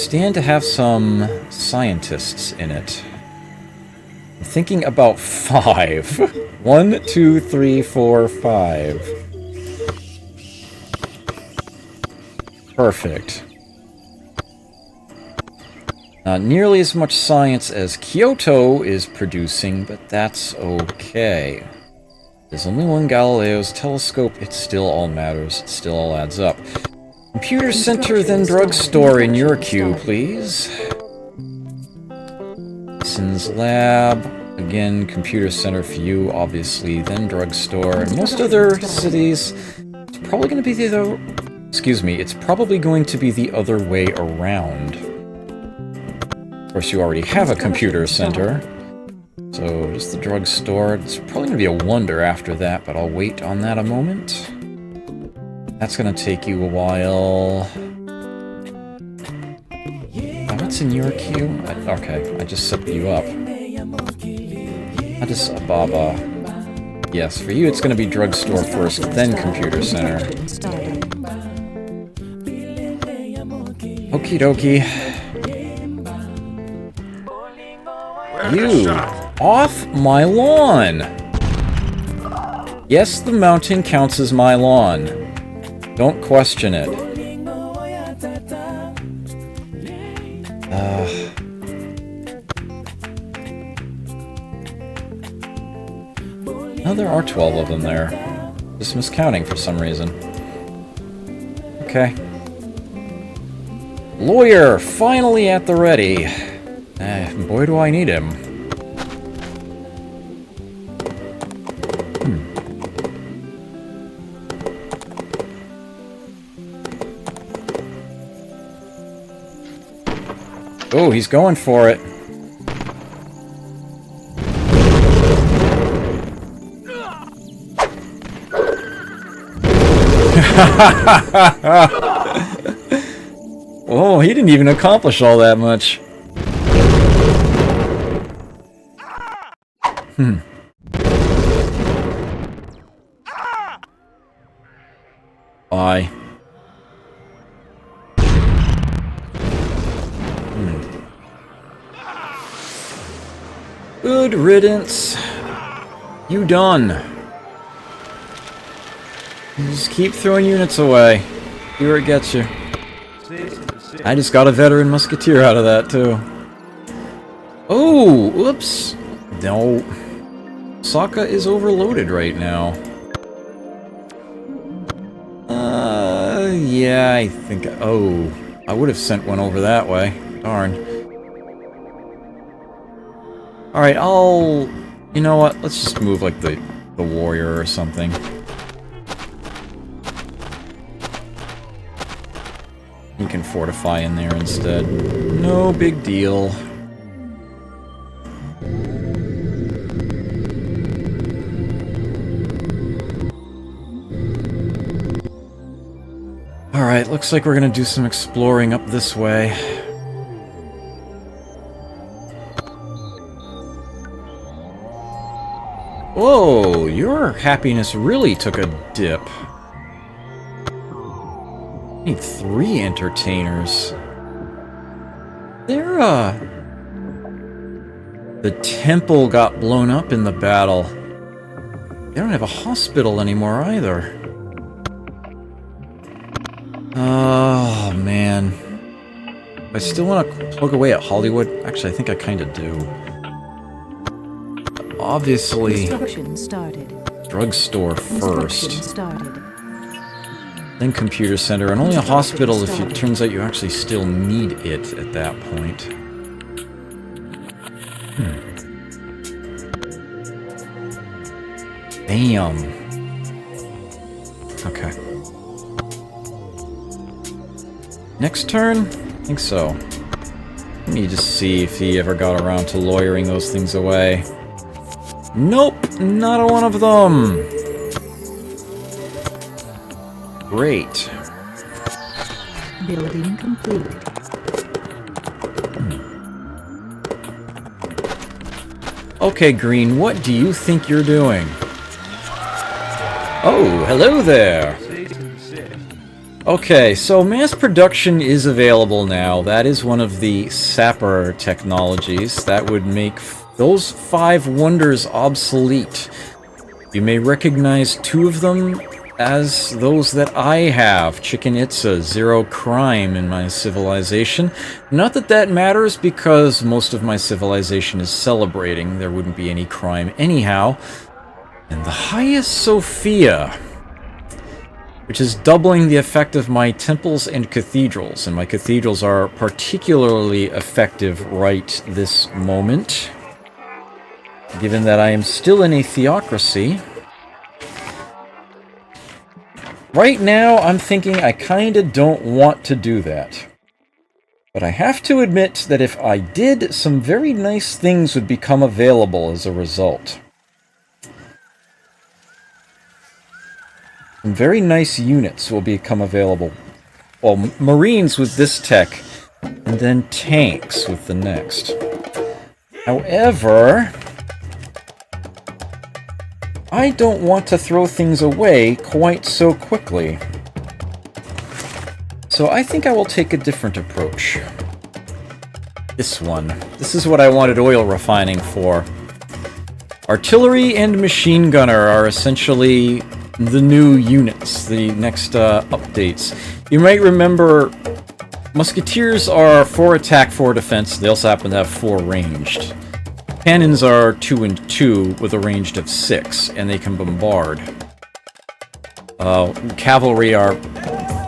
stand to have some scientists in it. I'm thinking about 5. 1, 2, 3, 4, 5. Perfect. Not nearly as much science as Kyoto is producing, but that's okay. There's only one Galileo's telescope, it still all matters, it still all adds up. Computer center, then drugstore in your queue, please. Medicines lab. Again, computer center for you, obviously, then drugstore. In most other cities, it's probably going to be the other... Excuse me, it's probably going to be the other way around. Of course, you already have a computer center. So, just the drugstore. It's probably going to be a wonder after that, but I'll wait on that a moment. That's going to take you a while. What's in your queue? Okay, I just set you up. Addis Ababa. Yes, for you it's going to be drugstore first, then computer center. Okie dokie. You! Off my lawn! Yes, the mountain counts as my lawn. Don't question it. Oh, there are 12 of them there. Just miscounting for some reason. Okay. Lawyer, finally at the ready. Boy, do I need him. Oh, he's going for it. Oh, he didn't even accomplish all that much. Bye. Good riddance. You done. Just keep throwing units away. See where it gets you. I just got a veteran musketeer out of that, too. Oh, oops. No. Sokka is overloaded right now. Yeah, I think... Oh, I would have sent one over that way. Darn. Alright, I'll... You know what? Let's just move, like, the warrior or something. You can fortify in there instead. No big deal. Alright, looks like we're gonna do some exploring up this way. Whoa, your happiness really took a dip. I need 3 entertainers. The temple got blown up in the battle. They don't have a hospital anymore either. Oh, man. I still want to plug away at Hollywood. Actually, I think I kind of do. Obviously, drugstore first. Then computer center, and only a hospital if it turns out you actually still need it at that point. Damn. Okay. Next turn? I think so. Let me just see if he ever got around to lawyering those things away. Nope, not a one of them. Great. Building complete. Okay, Green, what do you think you're doing? Oh, hello there. Okay, so mass production is available now. That is one of the Sapper technologies that would make those 5 wonders obsolete. You may recognize 2 of them as those that I have. Chicken Itza, Zero Crime in my civilization. Not that that matters, because most of my civilization is celebrating. There wouldn't be any crime anyhow. And the Hagia Sophia, which is doubling the effect of my temples and cathedrals. And my cathedrals are particularly effective right this moment, given that I am still in a theocracy. Right now, I'm thinking I kinda don't want to do that. But I have to admit that if I did, some very nice things would become available as a result. Some very nice units will become available. Well, Marines with this tech, and then tanks with the next. However, I don't want to throw things away quite so quickly. So I think I will take a different approach. This one. This is what I wanted oil refining for. Artillery and machine gunner are essentially the new units, the next updates. You might remember musketeers are 4 attack, 4 defense. They also happen to have 4 ranged. Cannons are 2 and 2 with a range of 6, and they can bombard. Cavalry are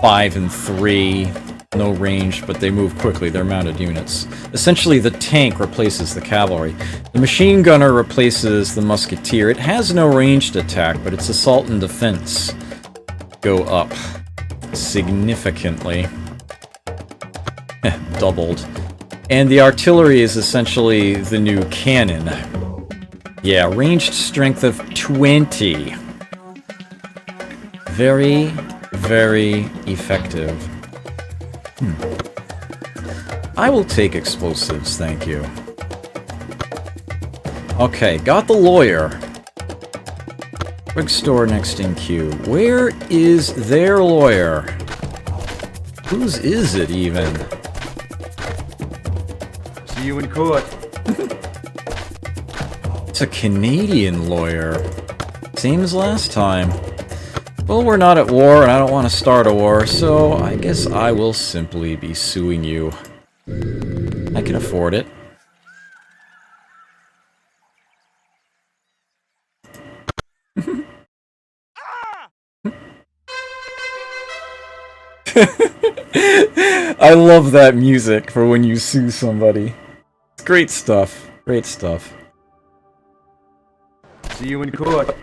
5 and 3, no range, but they move quickly. They're mounted units. Essentially, the tank replaces the cavalry. The machine gunner replaces the musketeer. It has no ranged attack, but its assault and defense go up significantly. Doubled. And the artillery is essentially the new cannon. Yeah, ranged strength of 20. Very, very effective. I will take explosives, thank you. Okay, got the lawyer. Drugstore next in queue. Where is their lawyer? Whose is it, even? See you in court. It's a Canadian lawyer. Same as last time. Well, we're not at war, and I don't want to start a war, so I guess I will simply be suing you. I can afford it. I love that music for when you sue somebody. It's great stuff. Great stuff. See you in court.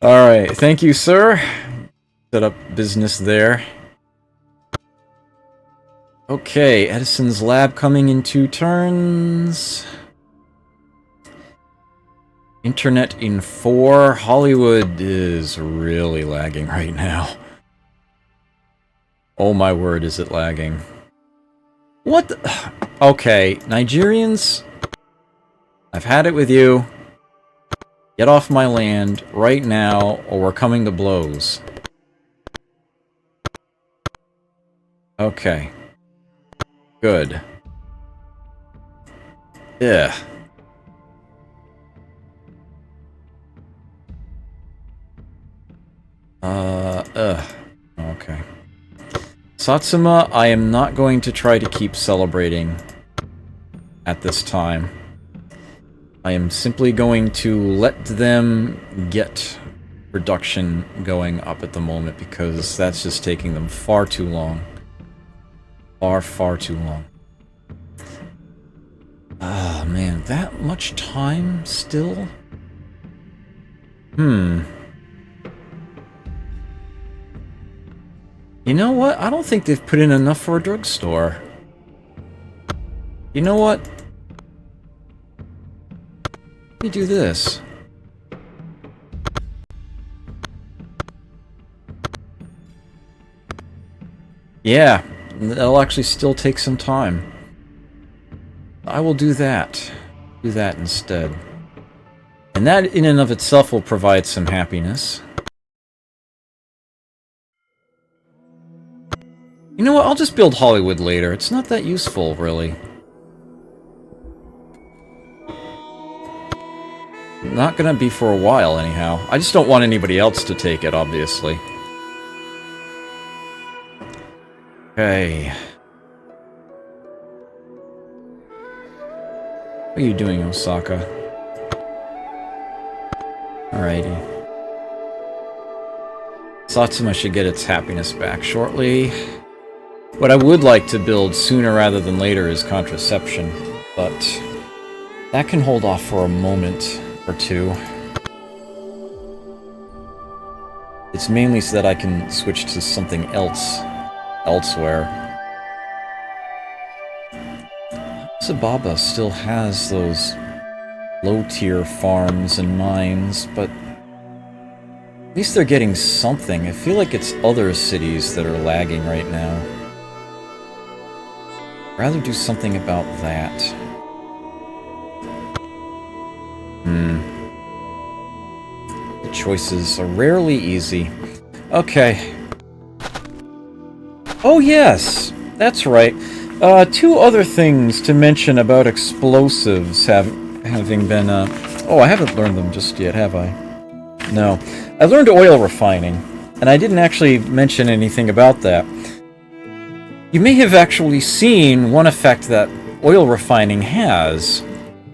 Alright, thank you, sir. Set up business there. Okay, Edison's lab coming in 2 turns. Internet in 4. Hollywood is really lagging right now. Oh my word, is it lagging. What the... Okay, Nigerians, I've had it with you. Get off my land right now, or we're coming to blows. Okay. Good. Yeah. Okay. Satsuma, I am not going to try to keep celebrating at this time. I am simply going to let them get production going up at the moment, because that's just taking them far too long. Far too long. Oh man, that much time still? You know what? I don't think they've put in enough for a drugstore. You know what? Let me do this. Yeah, that'll actually still take some time. I will do that. Do that instead. And that in and of itself will provide some happiness. You know what? I'll just build Hollywood later. It's not that useful, really. Not gonna be for a while, anyhow. I just don't want anybody else to take it, obviously. Okay. What are you doing, Osaka? Alrighty. Satsuma should get its happiness back shortly. What I would like to build sooner rather than later is contraception, but that can hold off for a moment or two. It's mainly so that I can switch to something else elsewhere. Sababa still has those low-tier farms and mines, but at least they're getting something. I feel like it's other cities that are lagging right now. I'd rather do something about that. The choices are rarely easy. Okay. Oh yes! That's right. Two other things to mention about explosives having been, Oh, I haven't learned them just yet, have I? No. I learned oil refining, and I didn't actually mention anything about that. You may have actually seen one effect that oil refining has.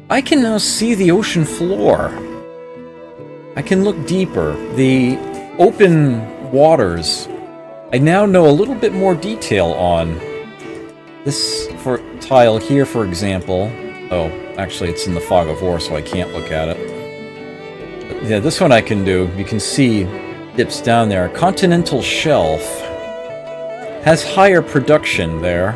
I can now see the ocean floor. I can look deeper. The open waters, I now know a little bit more detail on. This tile here, for example. Oh, actually it's in the fog of war, so I can't look at it. But yeah, this one I can do. You can see dips down there. Continental shelf has higher production there.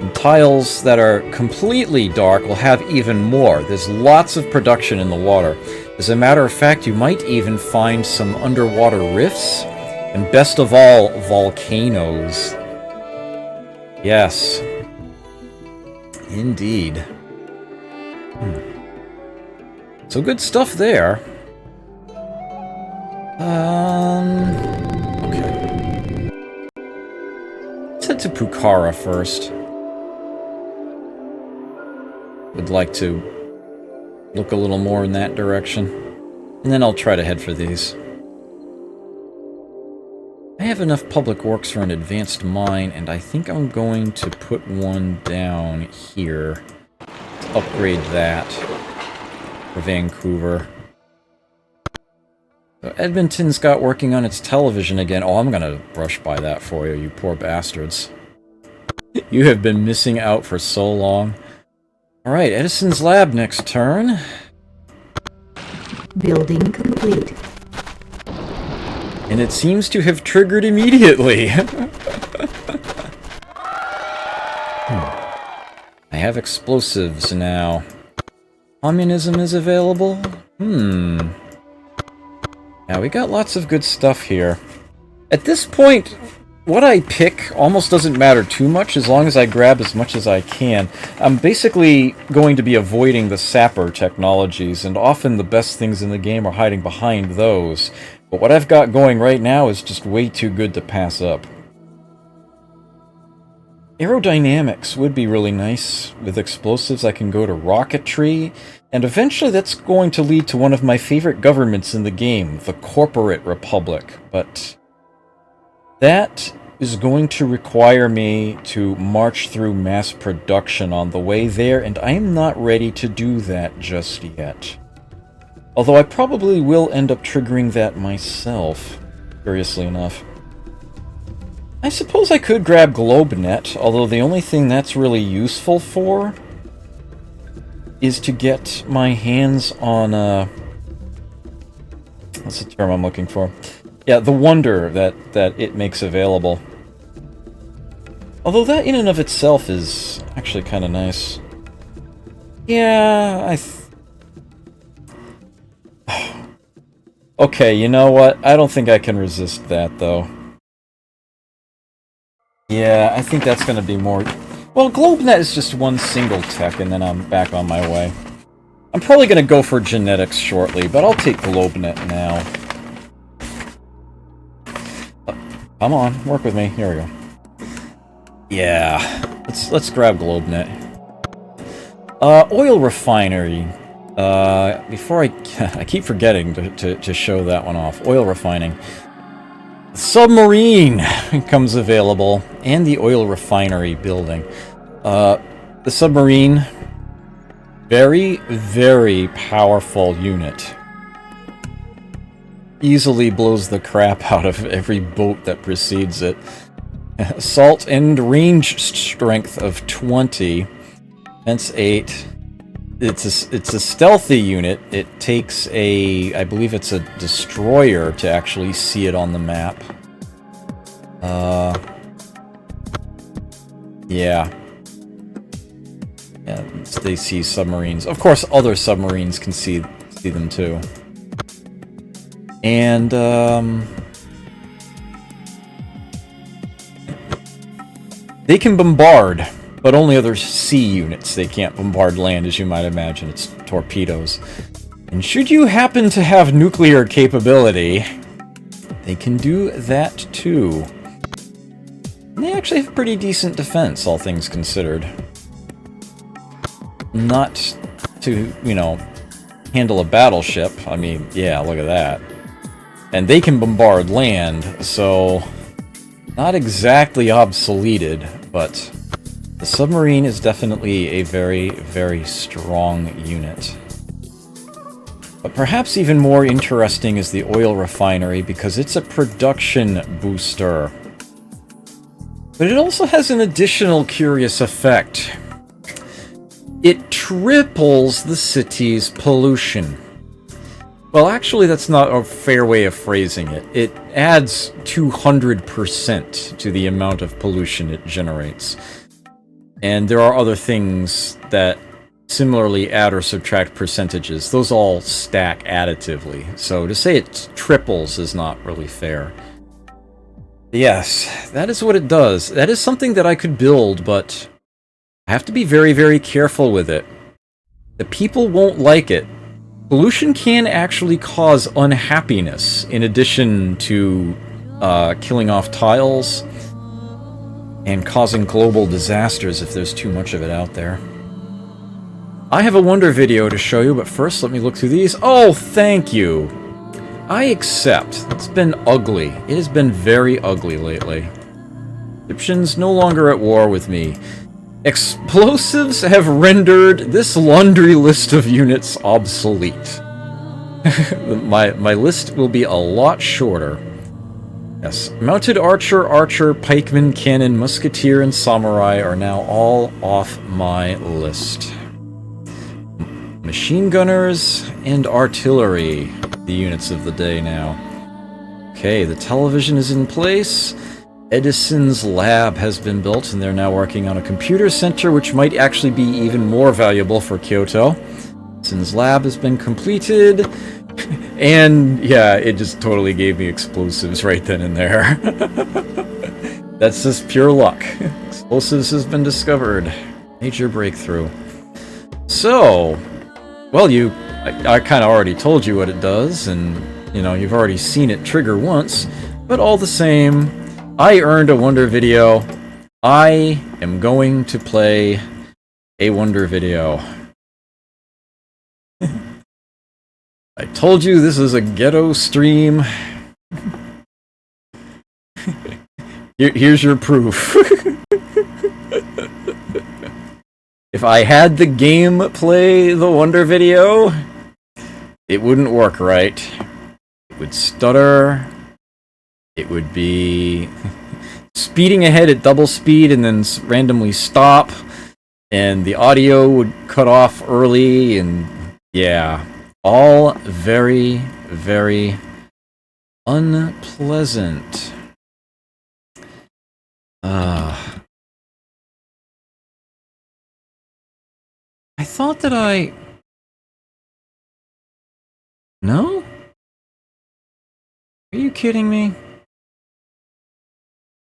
And tiles that are completely dark will have even more. There's lots of production in the water. As a matter of fact, you might even find some underwater rifts, and best of all, volcanoes. Yes. Indeed. So good stuff there. Okay. Let's head to Pucara first. Would like to look a little more in that direction. And then I'll try to head for these. I have enough public works for an advanced mine, and I think I'm going to put one down here to upgrade that for Vancouver. So Edmonton's got working on its television again. Oh, I'm gonna rush by that for you, you poor bastards. You have been missing out for so long. Alright, Edison's lab next turn. Building complete. And it seems to have triggered immediately. I have explosives now. Communism is available? Yeah, we got lots of good stuff here. At this point, what I pick almost doesn't matter too much as long as I grab as much as I can. I'm basically going to be avoiding the sapper technologies, and often the best things in the game are hiding behind those. But what I've got going right now is just way too good to pass up. Aerodynamics would be really nice. With explosives I can go to rocketry, and eventually that's going to lead to one of my favorite governments in the game, the Corporate Republic. But that is going to require me to march through mass production on the way there, and I'm not ready to do that just yet. Although I probably will end up triggering that myself, curiously enough. I suppose I could grab GlobeNet, although the only thing that's really useful for is to get my hands on, what's the term I'm looking for? Yeah, the wonder that it makes available. Although that in and of itself is actually kind of nice. Yeah, okay, you know what? I don't think I can resist that, though. Yeah, I think that's going to be more... Well, GlobeNet is just one single tech, and then I'm back on my way. I'm probably going to go for genetics shortly, but I'll take GlobeNet now. Come on, work with me. Here we go. Yeah, let's grab GlobeNet. Oil refinery. Before I keep forgetting to show that one off. Oil refining. Submarine comes available, and the oil refinery building. The submarine, very, very powerful unit. Easily blows the crap out of every boat that precedes it. Assault and range strength of 20. Defense 8. It's a stealthy unit. It takes I believe it's a destroyer to actually see it on the map. Yeah. Yeah, they see submarines. Of course, other submarines can see them too. And, they can bombard, but only other sea units. They can't bombard land, as you might imagine. It's torpedoes. And should you happen to have nuclear capability, they can do that too. And they actually have pretty decent defense, all things considered. Not to, you know, handle a battleship. I mean, yeah, look at that. And they can bombard land, so not exactly obsoleted, but the submarine is definitely a very, very strong unit. But perhaps even more interesting is the oil refinery, because it's a production booster. But it also has an additional curious effect. It triples the city's pollution. Well, actually, that's not a fair way of phrasing it. It adds 200% to the amount of pollution it generates. And there are other things that similarly add or subtract percentages. Those all stack additively. So to say it triples is not really fair. Yes, that is what it does. That is something that I could build, but I have to be very, very careful with it. The people won't like it. Pollution can actually cause unhappiness, in addition to killing off tiles and causing global disasters if there's too much of it out there. I have a wonder video to show you, but first let me look through these. Oh, thank you! I accept. It's been ugly. It has been very ugly lately. Egyptians no longer at war with me. Explosives have rendered this laundry list of units obsolete. my list will be a lot shorter. Yes, mounted archer, pikeman, cannon, musketeer, and samurai are now all off my list. Machine gunners and artillery, the units of the day now. Okay, the television is in place. Edison's lab has been built, and they're now working on a computer center, which might actually be even more valuable for Kyoto. Edison's lab has been completed, and yeah, it just totally gave me explosives right then and there. That's just pure luck. Explosives has been discovered. Major breakthrough. So, well, I kind of already told you what it does, and, you know, you've already seen it trigger once, but all the same, I earned a wonder video. I am going to play a wonder video. I told you this is a ghetto stream. Here's your proof. If I had the game play the wonder video, it wouldn't work right. It would stutter. It would be speeding ahead at double speed and then randomly stop, and the audio would cut off early, and yeah, all very, very unpleasant. I thought that No? Are you kidding me?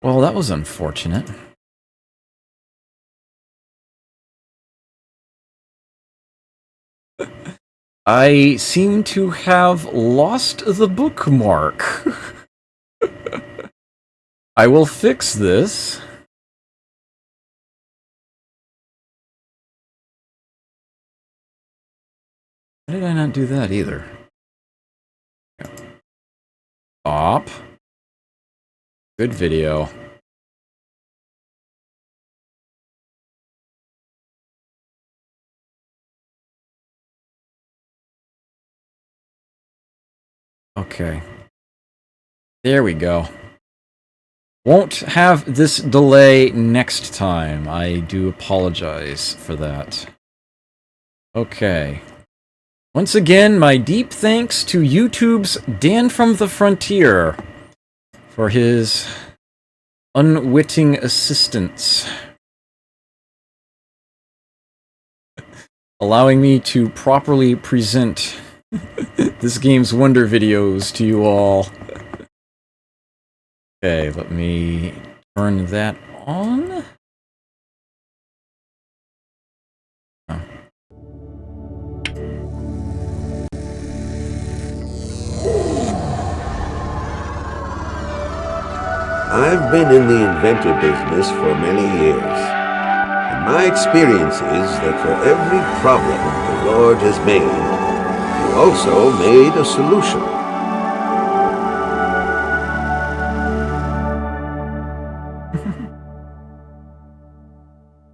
Well, that was unfortunate. I seem to have lost the bookmark. I will fix this. Why did I not do that either? Stop. Good video. Okay. There we go. Won't have this delay next time. I do apologize for that. Okay. Once again, my deep thanks to YouTube's Dan from the Frontier for his unwitting assistance, allowing me to properly present this game's wonder videos to you all. Okay, let me turn that on. Oh. I've been in the inventor business for many years, and my experience is that for every problem the Lord has made, He also made a solution.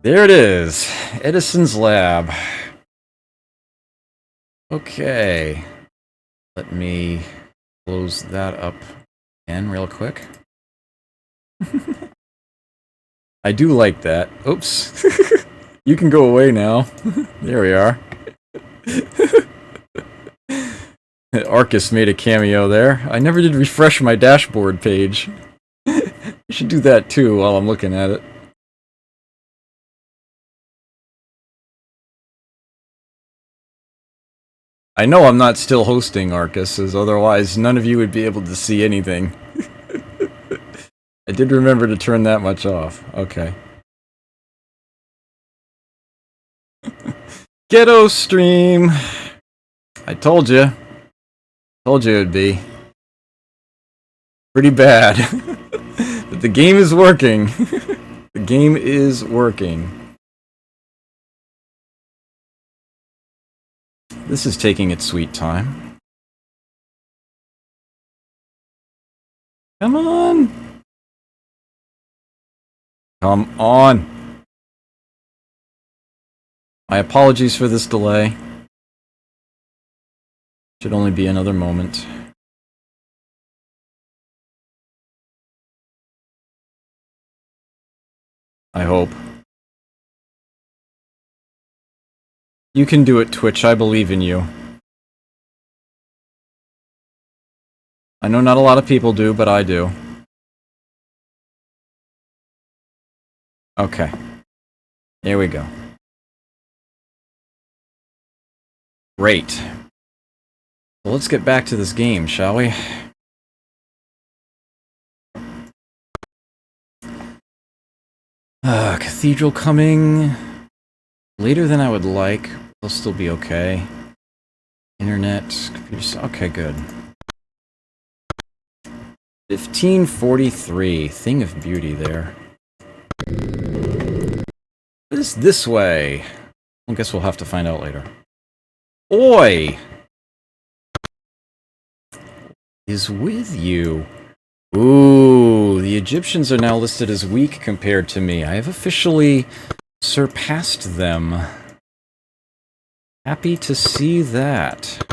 There it is, Edison's lab. Okay, let me close that up again real quick. I do like that. Oops. You can go away now. There we are. Arcus made a cameo there. I never did refresh my dashboard page. I should do that too while I'm looking at it. I know I'm not still hosting Arcus, as otherwise none of you would be able to see anything. I did remember to turn that much off. Okay. Ghetto stream! I told you. Told you it'd be. Pretty bad. But the game is working. The game is working. This is taking its sweet time. Come on! Come on! My apologies for this delay. Should only be another moment. I hope. You can do it, Twitch. I believe in you. I know not a lot of people do, but I do. Okay. Here we go. Great. Well, let's get back to this game, shall we? Cathedral coming later than I would like. They'll still be okay. Internet, computers. Okay, good. 1543. Thing of beauty there. What is this way? I guess we'll have to find out later. Oi! Is with you. Ooh, the Egyptians are now listed as weak compared to me. I have officially surpassed them. Happy to see that.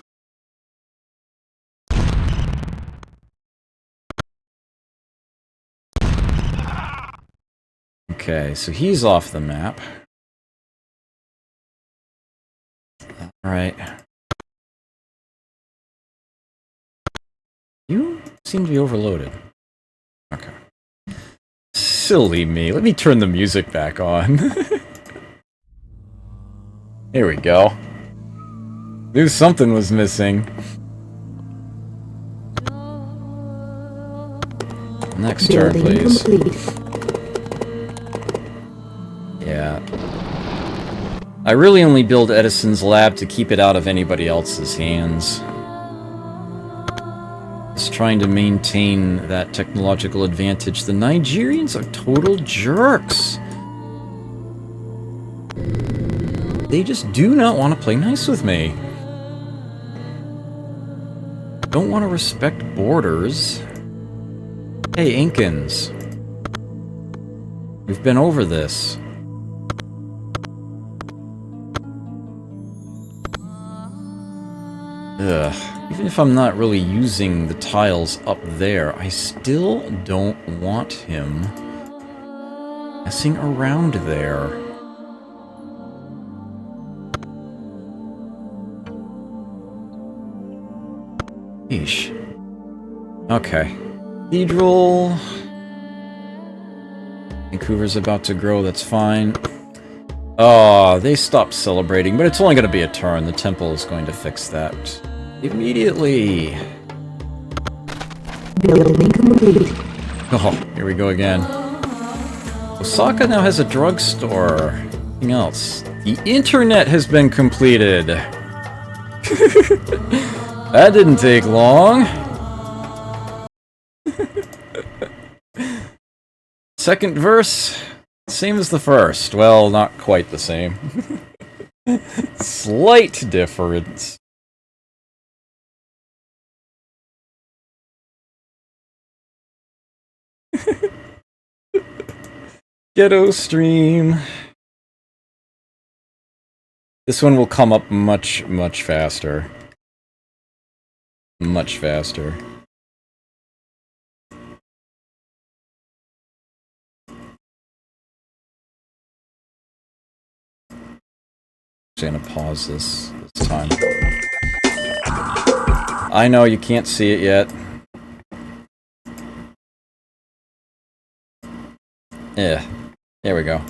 Okay, so he's off the map. Alright. You seem to be overloaded. Okay. Silly me. Let me turn the music back on. Here we go. Knew something was missing. Next turn, please. Yeah. I really only build Edison's lab to keep it out of anybody else's hands. Just trying to maintain that technological advantage. The Nigerians are total jerks. They just do not want to play nice with me. want to respect borders. Hey, Incans. We've been over this. Ugh. Even if I'm not really using the tiles up there, I still don't want him messing around there. Yeesh. Okay. Cathedral. Vancouver's about to grow, that's fine. Oh, they stopped celebrating, but it's only going to be a turn. The temple is going to fix that immediately. Building complete. Oh, here we go again. Osaka now has a drugstore. Anything else? The internet has been completed. That didn't take long. Second verse, same as the first. Well, not quite the same. Slight difference. Ghetto stream. This one will come up much, much faster. Much faster. I'm gonna pause this time. I know you can't see it yet. Yeah, there we go.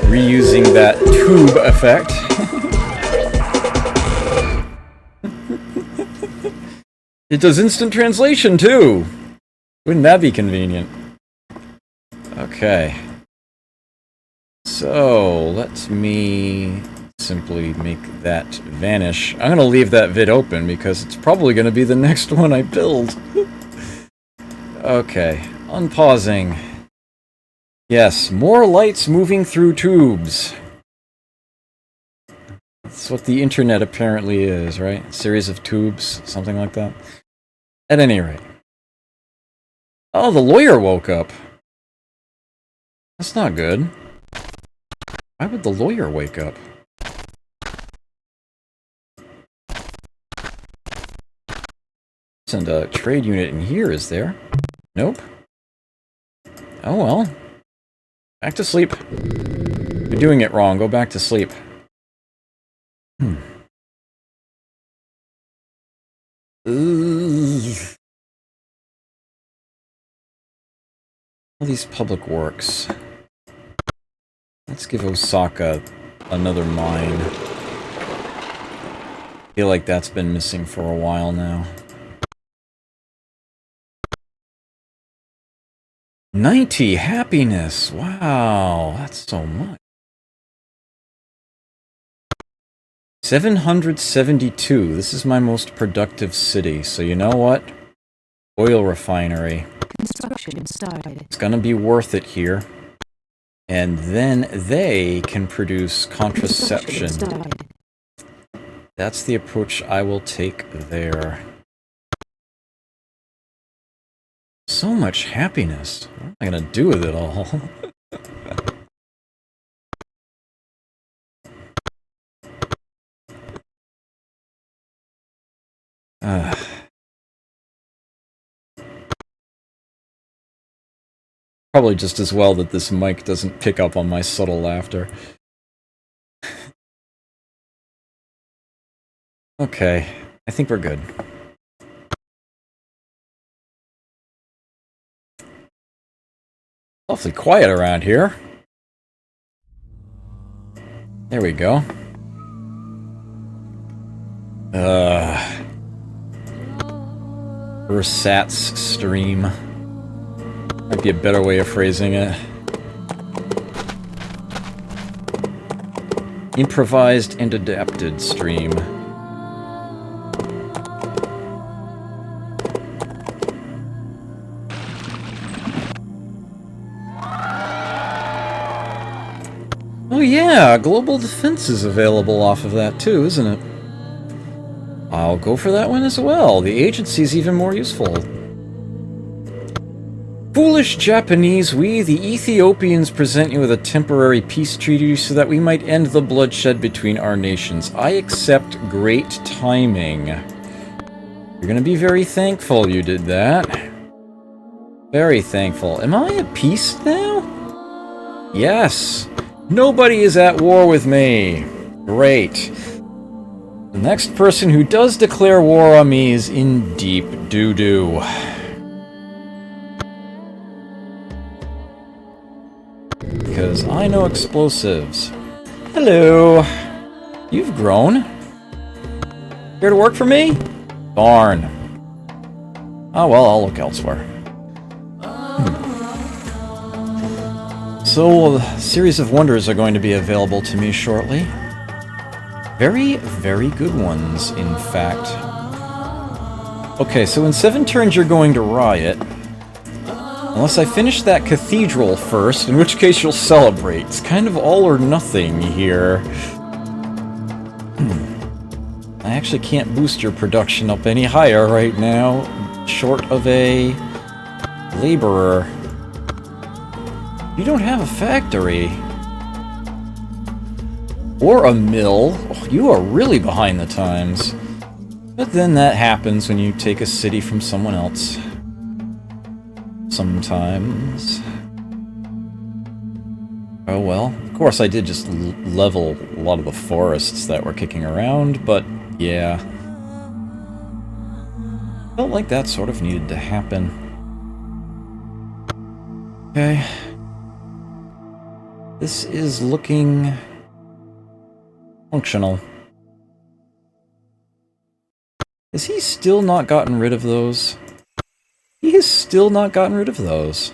Reusing that tube effect. It does instant translation too! Wouldn't that be convenient? Okay. So, let me simply make that vanish. I'm gonna leave that vid open because it's probably gonna be the next one I build. Okay, unpausing. Yes, more lights moving through tubes. That's what the internet apparently is, right? A series of tubes, something like that. At any rate. Oh, the lawyer woke up. That's not good. Why would the lawyer wake up? Isn't a trade unit in here, is there? Nope. Oh well. Back to sleep. You're doing it wrong. Go back to sleep. Ugh. All these public works. Let's give Osaka another mine. I feel like that's been missing for a while now. 90 happiness! Wow, that's so much. 772. This is my most productive city, so you know what? Oil refinery. Construction started. It's gonna be worth it here. And then they can produce contraception. Started. That's the approach I will take there. So much happiness. What am I gonna do with it all? Probably just as well that this mic doesn't pick up on my subtle laughter. Okay, I think we're good. Awfully quiet around here. There we go. Versat's stream. Might be a better way of phrasing it. Improvised and adapted stream. yeah, global defense is available off of that too, isn't it? I'll go for that one as well. The agency's even more useful. Foolish Japanese, we, the Ethiopians, present you with a temporary peace treaty so that we might end the bloodshed between our nations. I accept great timing. You're gonna be very thankful you did that. Very thankful. Am I at peace now? Yes. Nobody is at war with me. Great. The next person who does declare war on me is in deep doo-doo. Because I know explosives. Hello. You've grown. Here to work for me? Darn. Oh well, I'll look elsewhere. So, a series of wonders are going to be available to me shortly. Very, very good ones, in fact. Okay, so in 7 turns you're going to riot. Unless I finish that cathedral first, in which case you'll celebrate. It's kind of all or nothing here. I actually can't boost your production up any higher right now, short of a laborer. You don't have a factory. Or a mill. Oh, you are really behind the times. But then that happens when you take a city from someone else. Sometimes. Oh well. Of course I did just level a lot of the forests that were kicking around, but yeah. Felt like that sort of needed to happen. Okay. This is looking functional. Has he still not gotten rid of those? He has still not gotten rid of those.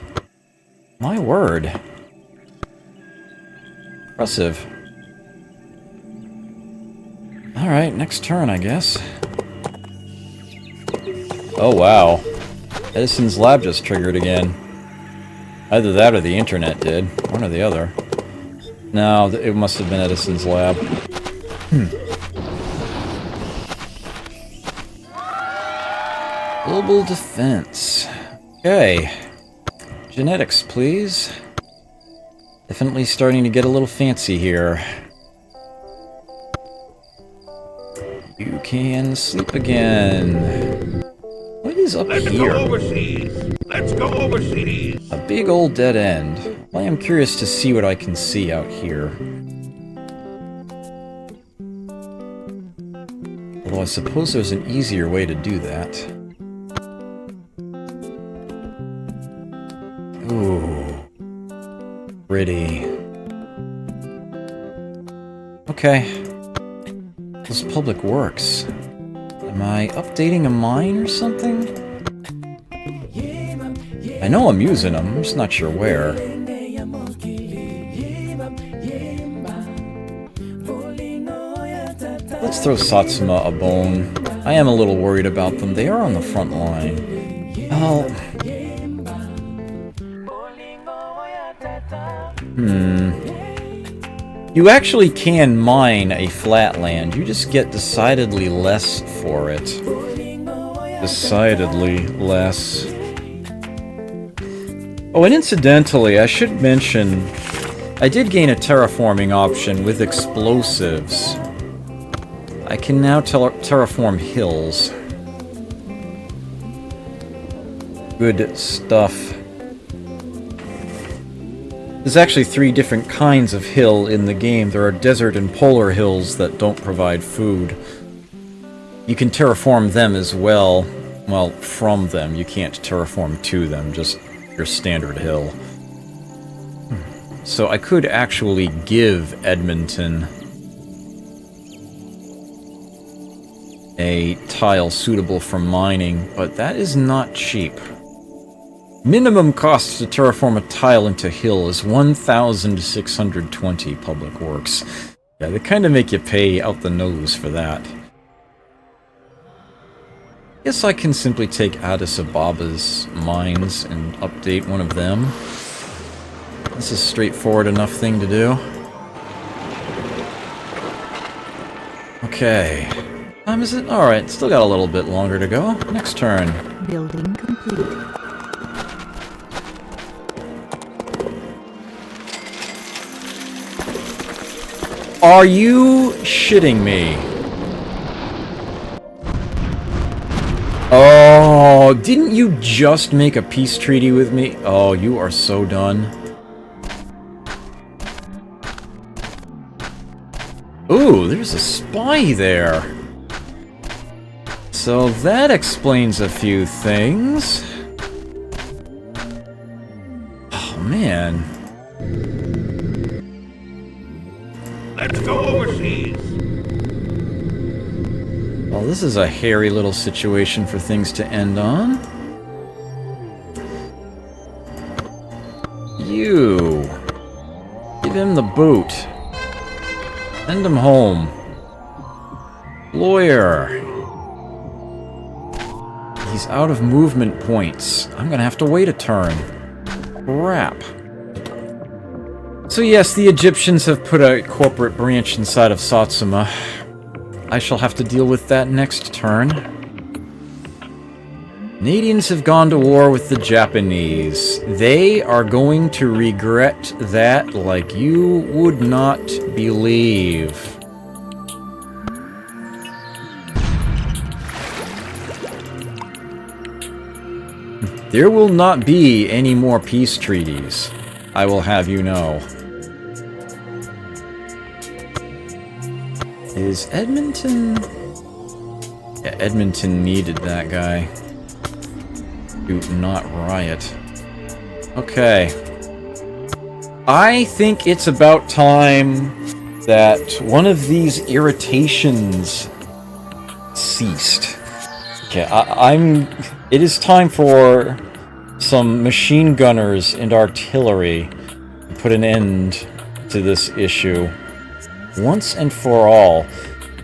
My word. Impressive. Alright, next turn, I guess. Oh, wow. Edison's lab just triggered again. Either that or the internet did. One or the other. No, it must have been Edison's lab. Global defense. Okay. Genetics, please. Definitely starting to get a little fancy here. You can sleep again. What is up Let's here? go overseas. Let's go overseas. A big old dead end. I am curious to see what I can see out here. Although I suppose there's an easier way to do that. Ooh. Pretty. Okay. This public works. Am I updating a mine or something? I know I'm using them, I'm just not sure where. Let's throw Satsuma a bone. I am a little worried about them. They are on the front line. Oh. You actually can mine a flatland. You just get decidedly less for it. Decidedly less. Oh, and incidentally, I should mention, I did gain a terraforming option with explosives. I can now terraform hills. Good stuff. There's actually 3 different kinds of hill in the game. There are desert and polar hills that don't provide food. You can terraform them as well. Well, from them. You can't terraform to them, just your standard hill. So I could actually give Edmonton a tile suitable for mining, but that is not cheap. Minimum cost to terraform a tile into hill is 1,620 public works. Yeah, they kind of make you pay out the nose for that. Guess I can simply take Addis Ababa's mines and update one of them. This is a straightforward enough thing to do. Okay. Time is it? Alright, still got a little bit longer to go. Next turn. Building complete. Are you shitting me? Oh, didn't you just make a peace treaty with me? Oh, you are so done. Ooh, there's a spy there. So that explains a few things. Oh, man. Let's go overseas. Well, this is a hairy little situation for things to end on. You. Give him the boot. Send him home. Lawyer. He's out of movement points. I'm gonna have to wait a turn. Crap. So yes, the Egyptians have put a corporate branch inside of Satsuma. I shall have to deal with that next turn. Canadians have gone to war with the Japanese. They are going to regret that like you would not believe. There will not be any more peace treaties, I will have you know. Is Edmonton... Yeah, Edmonton needed that guy. Do not riot. Okay. I think it's about time that one of these irritations ceased. Okay, it is time for some machine gunners and artillery to put an end to this issue once and for all.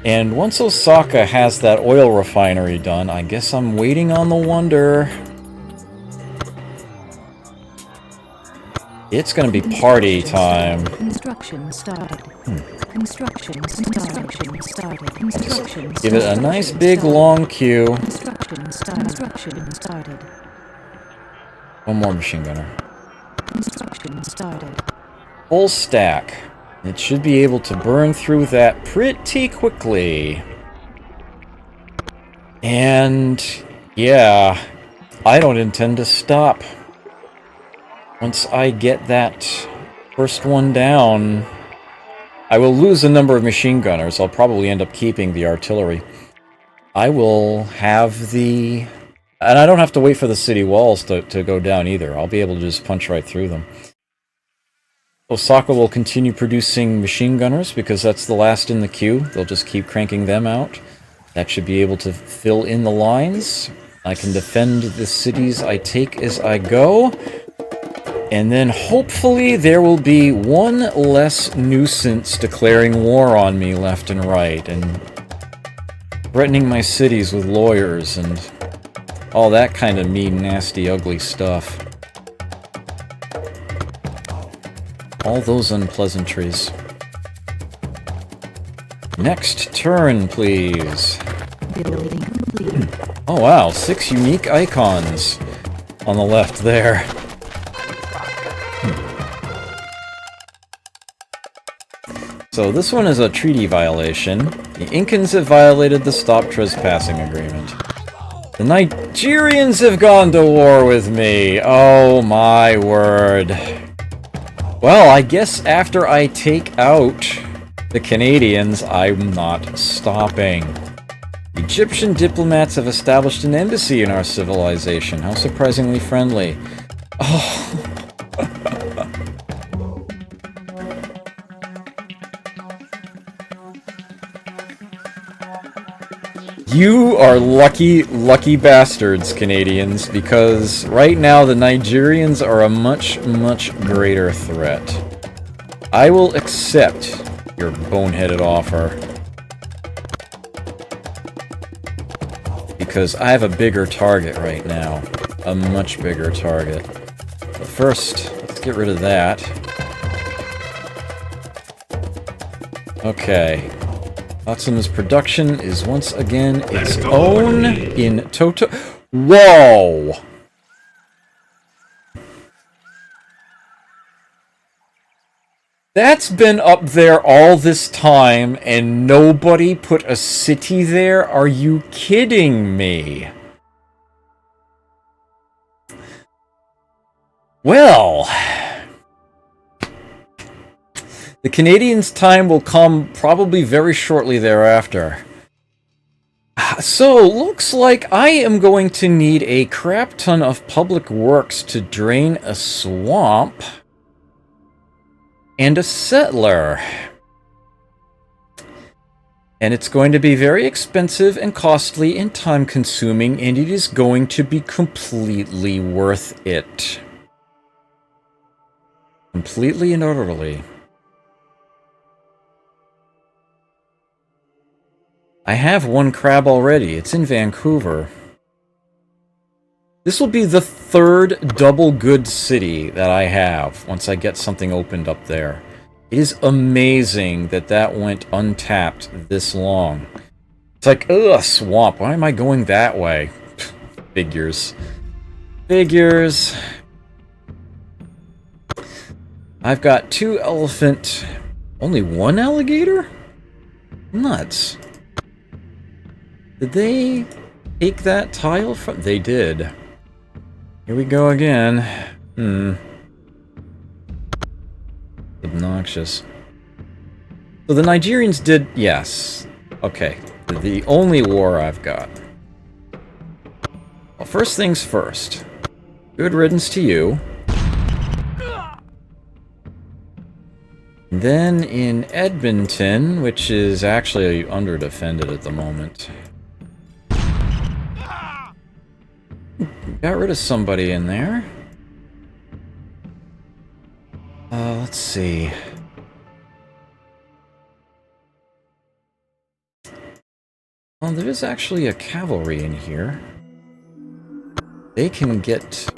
And once Osaka has that oil refinery done, I guess I'm waiting on the wonder. It's gonna be party time. Construction started. Construction started. Construction Give it a nice big long queue. Construction started. One more machine gunner. Construction started. Full stack. It should be able to burn through that pretty quickly. And yeah, I don't intend to stop. Once I get that first one down, I will lose a number of machine gunners. I'll probably end up keeping the artillery. I will have the... And I don't have to wait for the city walls to go down either. I'll be able to just punch right through them. Osaka will continue producing machine gunners because that's the last in the queue. They'll just keep cranking them out. That should be able to fill in the lines. I can defend the cities I take as I go. And then hopefully there will be one less nuisance declaring war on me left and right and threatening my cities with lawyers and all that kind of mean, nasty, ugly stuff. All those unpleasantries. Next turn, please. Building complete. Oh wow, 6 unique icons on the left there. So this one is a treaty violation. The Incans have violated the Stop Trespassing Agreement. The Nigerians have gone to war with me. Oh my word. Well, I guess after I take out the Canadians, I'm not stopping. Egyptian diplomats have established an embassy in our civilization. How surprisingly friendly. Oh. You are lucky, lucky bastards, Canadians, because right now the Nigerians are a much, much greater threat. I will accept your boneheaded offer. Because I have a bigger target right now. A much bigger target. But first, let's get rid of that. Okay. Atsuma's production is once again its own in toto. Whoa! That's been up there all this time, and nobody put a city there? Are you kidding me? Well, the Canadians' time will come probably very shortly thereafter. So, looks like I am going to need a crap ton of public works to drain a swamp and a settler. And it's going to be very expensive and costly and time-consuming, and it is going to be completely worth it. Completely and utterly. I have one crab already. It's in Vancouver. This will be the third double good city that I have once I get something opened up there. It is amazing that that went untapped this long. It's like, ugh, swamp. Why am I going that way? Figures. Figures. I've got 2 elephant... Only 1 alligator? Nuts. Did they take that tile from... They did. Here we go again. Obnoxious. So the Nigerians did... Yes. Okay. The only war I've got. Well, first things first. Good riddance to you. Then in Edmonton, which is actually under-defended at the moment. Got rid of somebody in there. Let's see. Well, there is actually a cavalry in here. They can get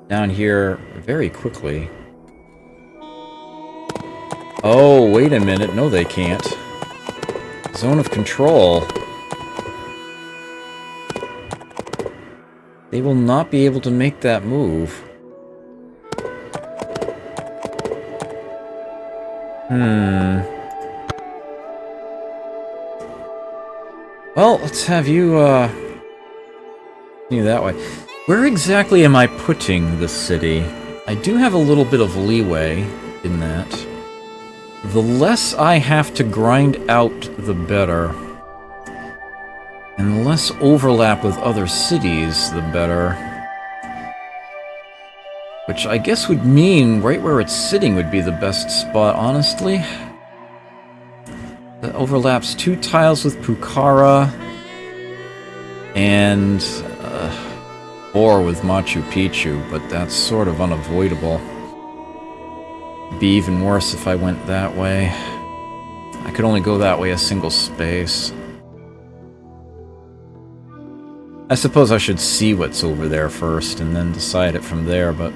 down here very quickly. Oh, wait a minute. No, they can't. Zone of control. They will not be able to make that move. Well, let's have you, continue that way. Where exactly am I putting this city? I do have a little bit of leeway in that. The less I have to grind out, the better. And the less overlap with other cities, the better. Which I guess would mean right where it's sitting would be the best spot, honestly. That overlaps 2 tiles with Pucara. And 4 with Machu Picchu, but that's sort of unavoidable. Be even worse if I went that way. I could only go that way a single space. I suppose I should see what's over there first and then decide it from there, but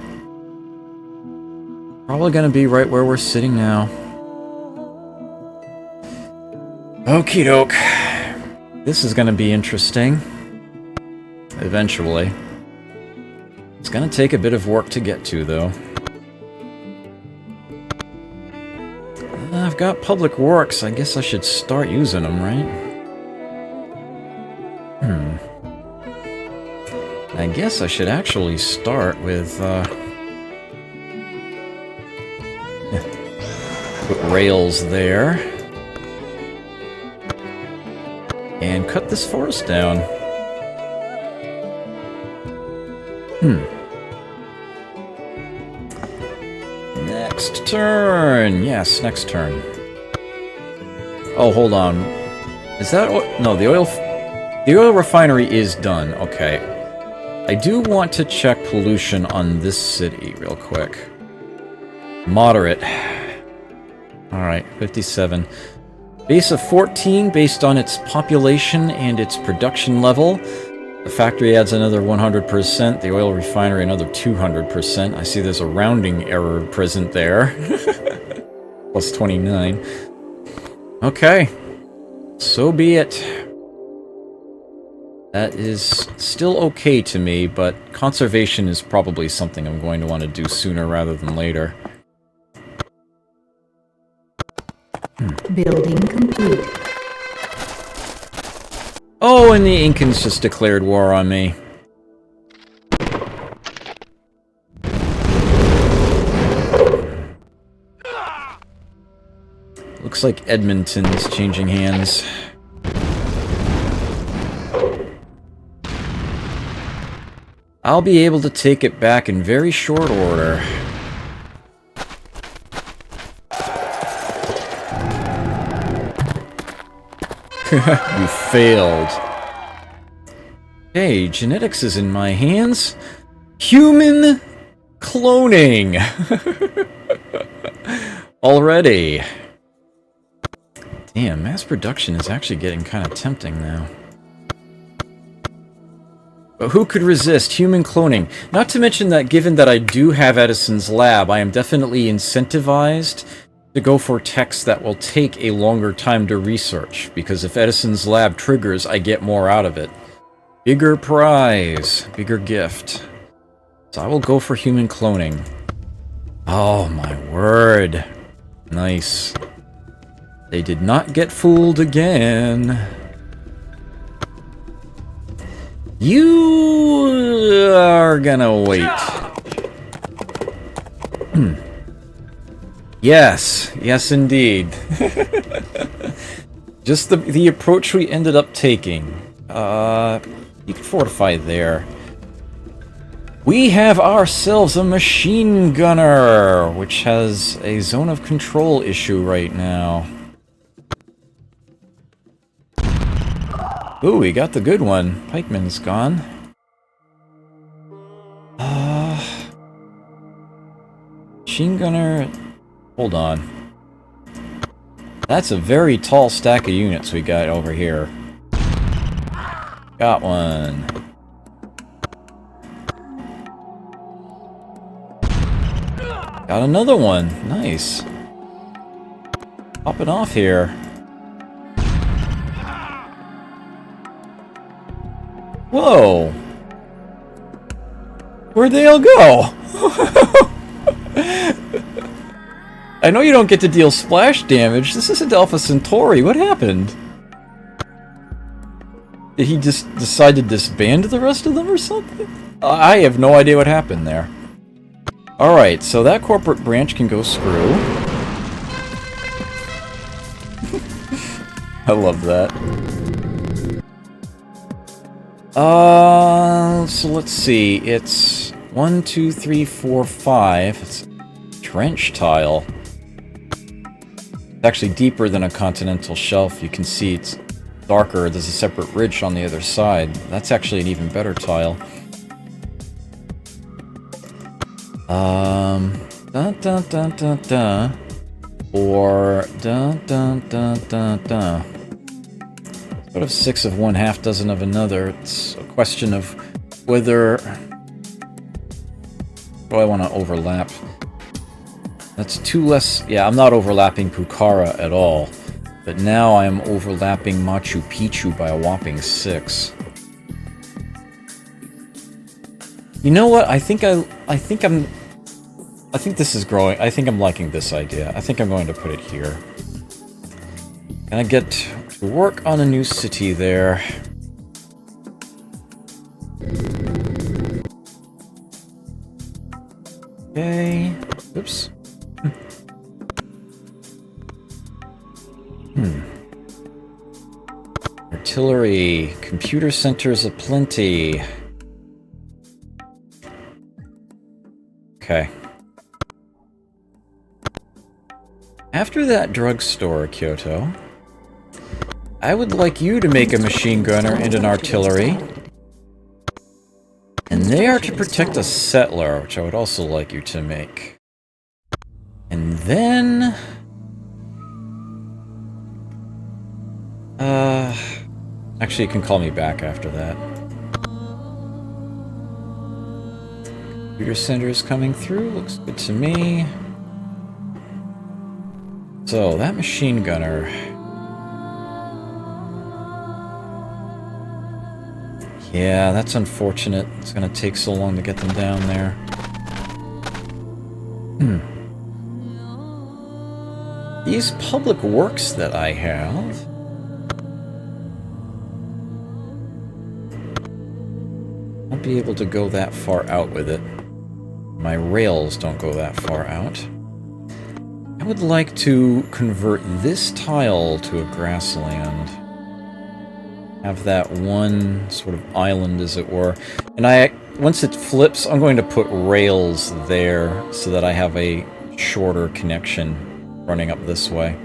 probably gonna be right where we're sitting now. Okie doke. This is gonna be interesting. Eventually. It's gonna take a bit of work to get to, though. I've got public works. I guess I should start using them, right? I guess I should actually start with, put rails there. And cut this forest down. Next turn! Yes, next turn. Oh, hold on. Is that oil? No, the oil refinery is done. Okay. I do want to check pollution on this city real quick. Moderate. Alright, 57. Base of 14 based on its population and its production level. The factory adds another 100%, the oil refinery another 200%. I see there's a rounding error present there. Plus 29. Okay. So be it. That is still okay to me, but conservation is probably something I'm going to want to do sooner rather than later. Building complete. Oh, and the Incans just declared war on me. Looks like Edmonton's changing hands. I'll be able to take it back in very short order. You failed. Hey, genetics is in my hands. Human cloning! Already. Damn, mass production is actually getting kind of tempting now. But who could resist human cloning? Not to mention that given that I do have Edison's lab, I am definitely incentivized to go for techs that will take a longer time to research, because if Edison's lab triggers, I get more out of it. Bigger prize, bigger gift. So I will go for human cloning. Oh my word. Nice. They did not get fooled again. You are gonna wait. Yes, yes indeed. Just the approach we ended up taking. You can fortify there. We have ourselves a machine gunner, which has a zone of control issue right now. Ooh, we got the good one. Pikeman's gone. Machine gunner... Hold on. That's a very tall stack of units we got over here. Got one. Got another one. Nice. Popping off here. Whoa! Where'd they all go? I know you don't get to deal splash damage. This isn't Alpha Centauri. What happened? Did he just decide to disband the rest of them or something? I have no idea what happened there. Alright, so that corporate branch can go screw. I love that. So let's see. It's 1, 2, 3, 4, 5. It's trench tile. It's actually deeper than a continental shelf. You can see it's darker. There's a separate ridge on the other side. That's actually an even better tile. Dun dun dun dun dun. Or dun dun dun dun dun. What if 6 of one, half dozen of another? It's a question of whether... Do I want to overlap? That's 2 less... Yeah, I'm not overlapping Pucara at all. But now I'm overlapping Machu Picchu by a whopping 6. You know what? I think this is growing. I think I'm liking this idea. I think I'm going to put it here. And I get to work on a new city there. Okay. Oops. Artillery. Computer centers aplenty. Okay. After that drugstore, Kyoto, I would like you to make a machine gunner and an artillery. And they are to protect a settler, which I would also like you to make. And then... Actually, you can call me back after that. Computer center is coming through. Looks good to me. So, that machine gunner... Yeah, that's unfortunate. It's gonna take so long to get them down there. These public works that I have... won't be able to go that far out with it. My rails don't go that far out. I would like to convert this tile to a grassland. Have that one sort of island, as it were. And once it flips, I'm going to put rails there so that I have a shorter connection running up this way.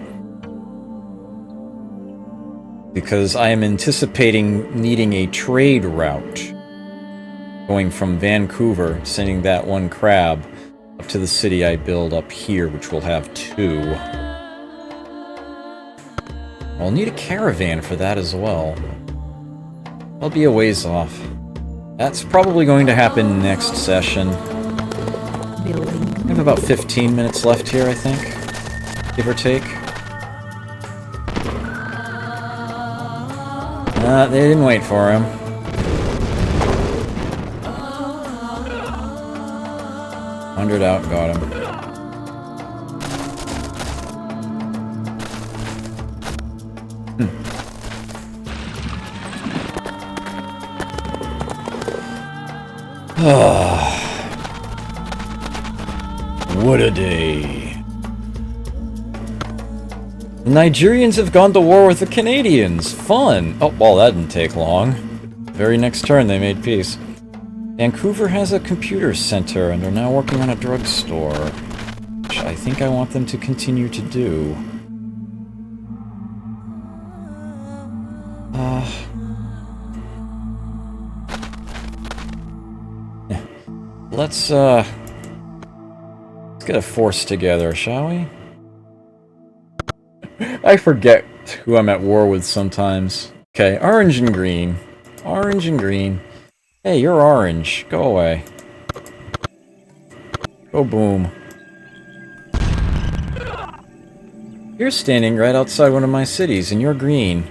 Because I am anticipating needing a trade route. Going from Vancouver, sending that one crab up to the city I build up here, which will have 2. I'll need a caravan for that as well. I'll be a ways off. That's probably going to happen next session. I have about 15 minutes left here, I think. Give or take. They didn't wait for him. Wandered out, got him. What a day. The Nigerians have gone to war with the Canadians. Fun! Oh, well, that didn't take long. Very next turn, they made peace. Vancouver has a computer center, and they're now working on a drugstore, which I think I want them to continue to do. Let's get a force together, shall we? I forget who I'm at war with sometimes. Okay, orange and green. Orange and green. Hey, you're orange. Go away. Go boom. You're standing right outside one of my cities, and you're green.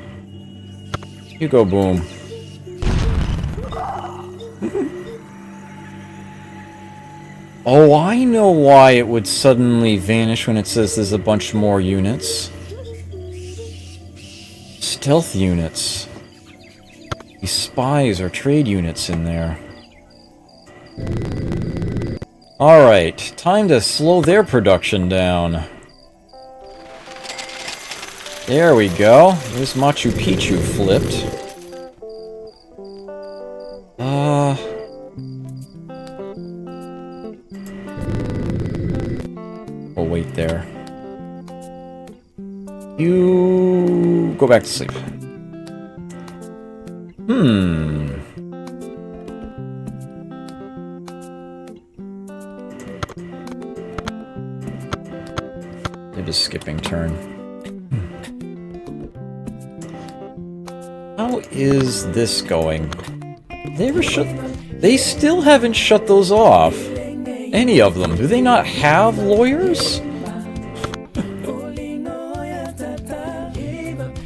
You go boom. Oh, I know why it would suddenly vanish when it says there's a bunch more units. Stealth units. These spies or trade units in there. Alright, time to slow their production down. There we go. There's Machu Picchu flipped. We'll wait there. You go back to sleep. They're just skipping turn. How is this going? They still haven't shut those off. Any of them. Do they not have lawyers?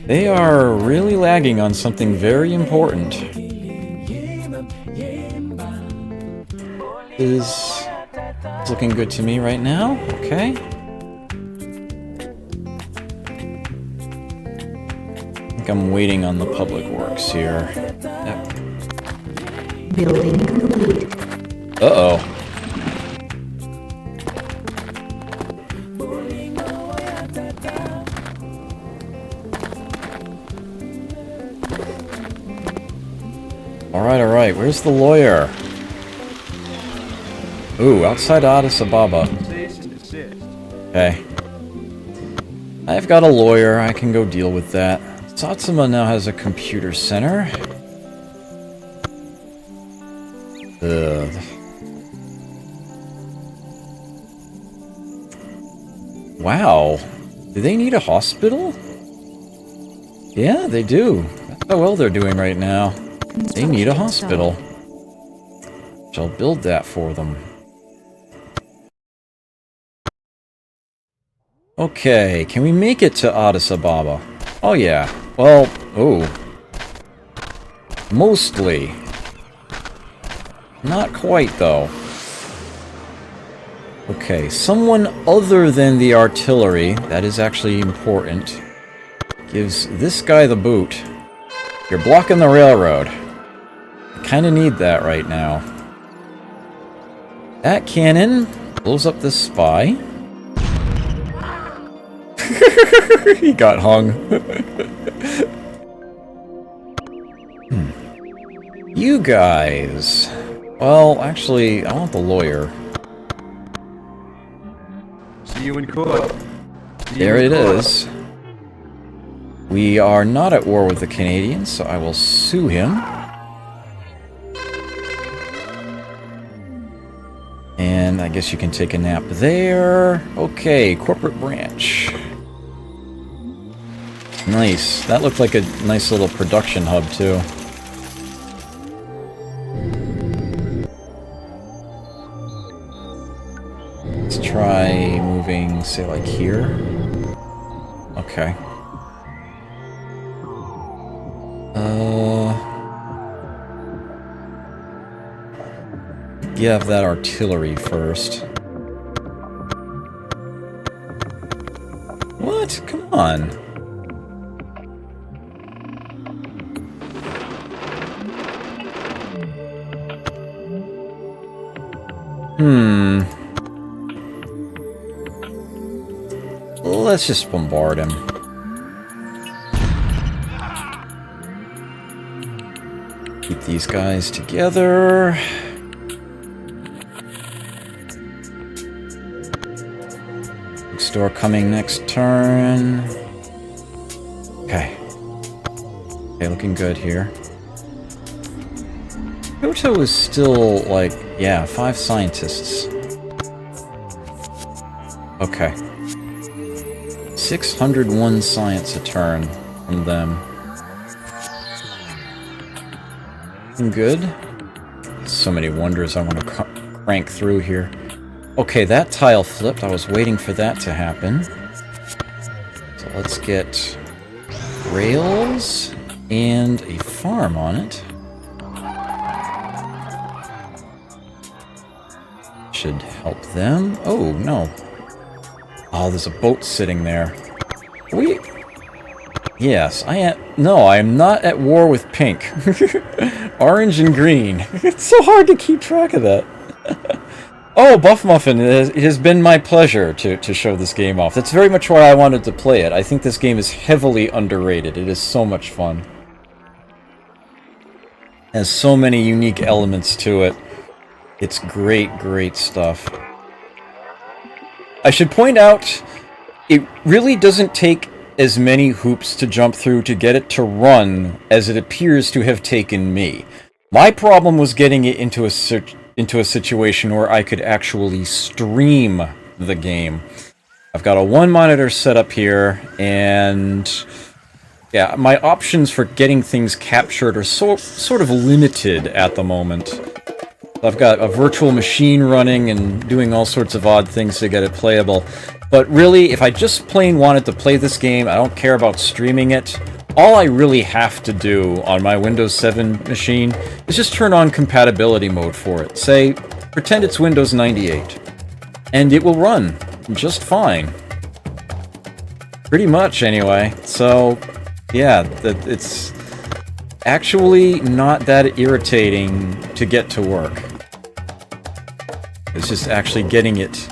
They are really lagging on something very important. Is looking good to me right now. Okay. I think I'm waiting on the public works here. Yep. Building complete. Uh-oh. Alright, where's the lawyer? Ooh, outside Addis Ababa. Okay. I've got a lawyer, I can go deal with that. Satsuma now has a computer center. Ugh. Wow. Do they need a hospital? Yeah, they do. That's how well they're doing right now. They need a hospital. I'll build that for them. Okay, can we make it to Addis Ababa? Oh yeah. Well, oh. Mostly. Not quite, though. Okay, someone other than the artillery, that is actually important, gives this guy the boot. You're blocking the railroad. I kinda need that right now. That cannon blows up this spy. He got hung. You guys. Well, actually, I want the lawyer. See you in court. There it is. We are not at war with the Canadians, so I will sue him. And I guess you can take a nap there. Okay, corporate branch. Nice. That looked like a nice little production hub, too. Let's try moving, say, like here. Okay. Give that artillery first. What? Come on. Let's just bombard him. Keep these guys together. Store coming next turn. Okay. Okay, looking good here. Kyoto is still, like, yeah, 5 scientists. Okay. 601 science a turn from them. Looking good. So many wonders I want to crank through here. Okay, that tile flipped. I was waiting for that to happen. So let's get rails and a farm on it. Should help them. Oh, no. Oh, there's a boat sitting there. Yes, I am... No, I am not at war with pink. Orange and green. It's so hard to keep track of that. Oh, Buff Muffin, it has been my pleasure to show this game off. That's very much why I wanted to play it. I think this game is heavily underrated. It is so much fun. It has so many unique elements to it. It's great, great stuff. I should point out, it really doesn't take as many hoops to jump through to get it to run as it appears to have taken me. My problem was getting it into a situation where I could actually stream the game. I've got a 1 monitor set up here, and yeah, my options for getting things captured are sort of limited at the moment. I've got a virtual machine running and doing all sorts of odd things to get it playable. But really, if I just plain wanted to play this game, I don't care about streaming it. All I really have to do on my Windows 7 machine is just turn on compatibility mode for it. Say, pretend it's Windows 98. And it will run just fine. Pretty much, anyway. So, yeah, it's actually not that irritating to get to work. It's just actually getting it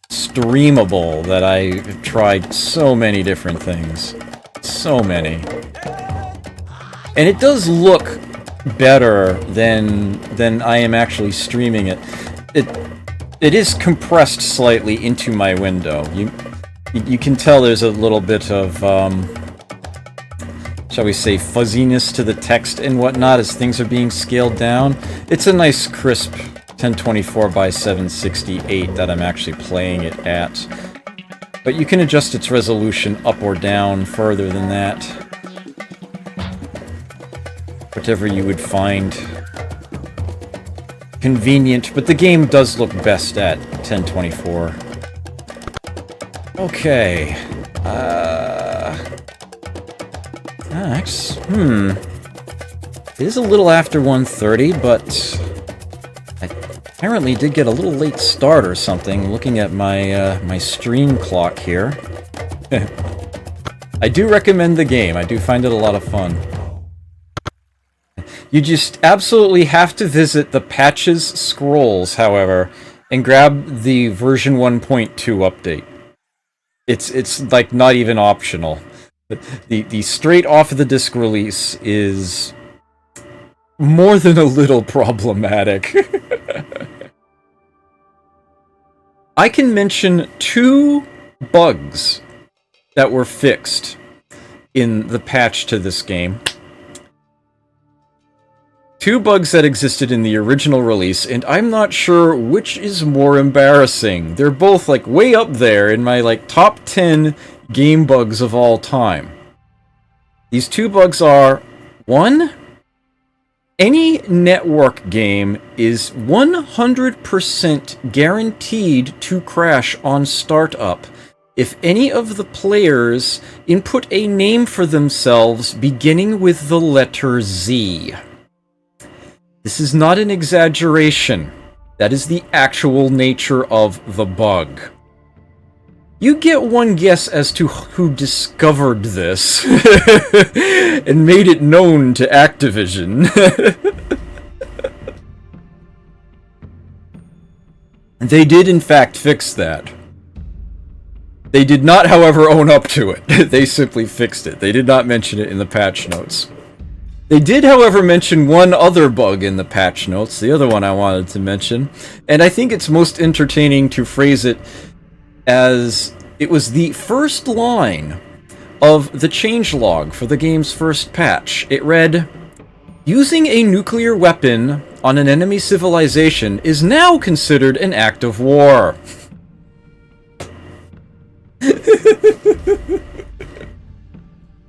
streamable that I've tried so many different things. So many. And it does look better than I am actually streaming it. It is compressed slightly into my window. You can tell there's a little bit of shall we say fuzziness to the text and whatnot as things are being scaled down. It's a nice crisp 1024 by 768 that I'm actually playing it at. But you can adjust its resolution up or down further than that. Whatever you would find convenient, but the game does look best at 1024. Okay. It is a little after 1:30, but I apparently did get a little late start or something, looking at my, my stream clock here. I do recommend the game. I do find it a lot of fun. You just absolutely have to visit the Patches Scrolls, however, and grab the version 1.2 update. It's like not even optional. The straight off of the disc release is more than a little problematic. I can mention 2 bugs that were fixed in the patch to this game. 2 bugs that existed in the original release, and I'm not sure which is more embarrassing. They're both like way up there in my like top 10 game bugs of all time. These 2 bugs are: 1, any network game is 100% guaranteed to crash on startup if any of the players input a name for themselves beginning with the letter Z. This is not an exaggeration. That is the actual nature of the bug. You get one guess as to who discovered this and made it known to Activision. They did in fact fix that. They did not, however, own up to it. They simply fixed it. They did not mention it in the patch notes. They did, however, mention one other bug in the patch notes, the other one I wanted to mention, and I think it's most entertaining to phrase it as it was the first line of the changelog for the game's first patch. It read, "Using a nuclear weapon on an enemy civilization is now considered an act of war."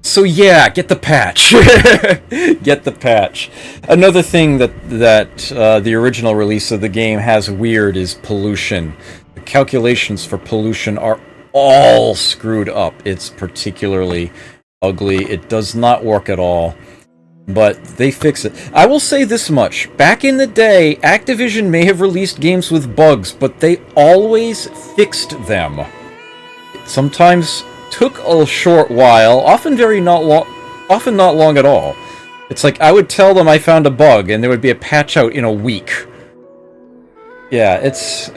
So yeah, get the patch. Get the patch. Another thing that the original release of the game has weird is pollution. The calculations for pollution are all screwed up. It's particularly ugly. It does not work at all. But they fix it. I will say this much. Back in the day, Activision may have released games with bugs, but they always fixed them. It sometimes took a short while, often not long at all. It's like I would tell them I found a bug, and there would be a patch out in a week. Yeah, it's...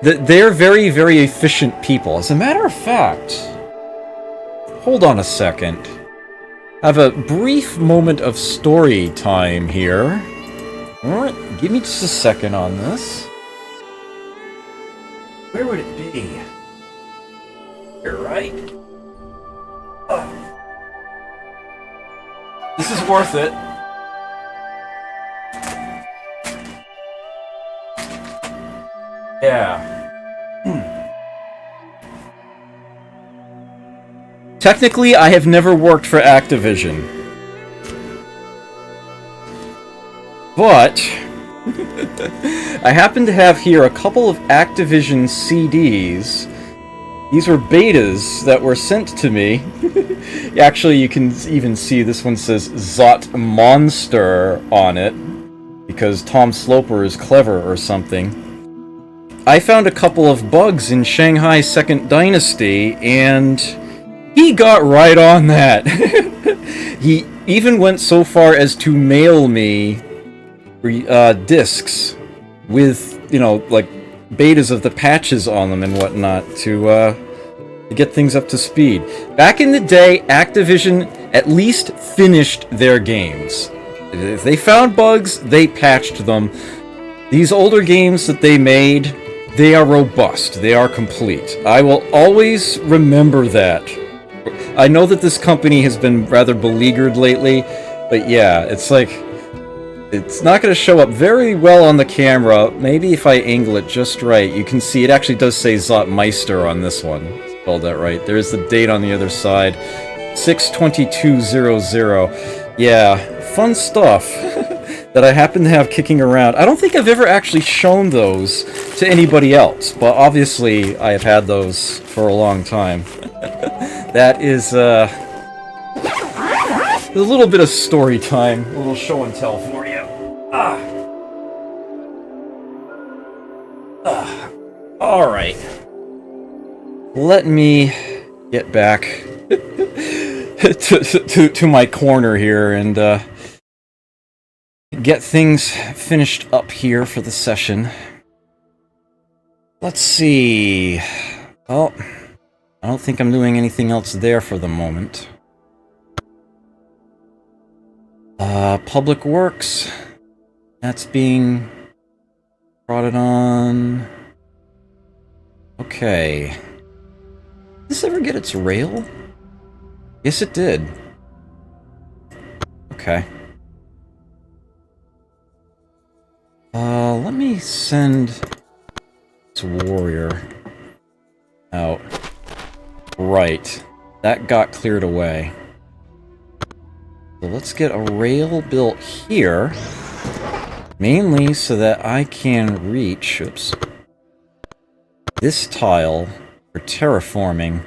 They're very, very efficient people. As a matter of fact... Hold on a second. I have a brief moment of story time here. Alright, give me just a second on this. Where would it be? Here, right? Oh. This is worth it. Yeah. Technically, I have never worked for Activision. But I happen to have here a couple of Activision CDs. These were betas that were sent to me. Actually, you can even see this one says Zot Monster on it, because Tom Sloper is clever or something. I found a couple of bugs in Shanghai Second Dynasty, and he got right on that. He even went so far as to mail me discs with, you know, like betas of the patches on them and whatnot to get things up to speed. Back in the day, Activision at least finished their games. If they found bugs, they patched them. These older games that they made, they are robust. They are complete. I will always remember that. I know that this company has been rather beleaguered lately, but yeah, it's like... It's not going to show up very well on the camera. Maybe if I angle it just right, you can see it actually does say Zotmeister on this one. Spelled that right. There's the date on the other side. 6/22/00. Yeah, fun stuff that I happen to have kicking around. I don't think I've ever actually shown those to anybody else, but obviously I have had those for a long time. That is, a little bit of story time, a little show and tell for you. Alright. Let me get back to my corner here and get things finished up here for the session. Let's see. Well, I don't think I'm doing anything else there for the moment. Public Works. That's being brought on. Okay. Did this ever get its rail? Yes, it did. Okay. Let me send this warrior out. Right. That got cleared away. So let's get a rail built here. Mainly so that I can reach, oops, this tile for terraforming.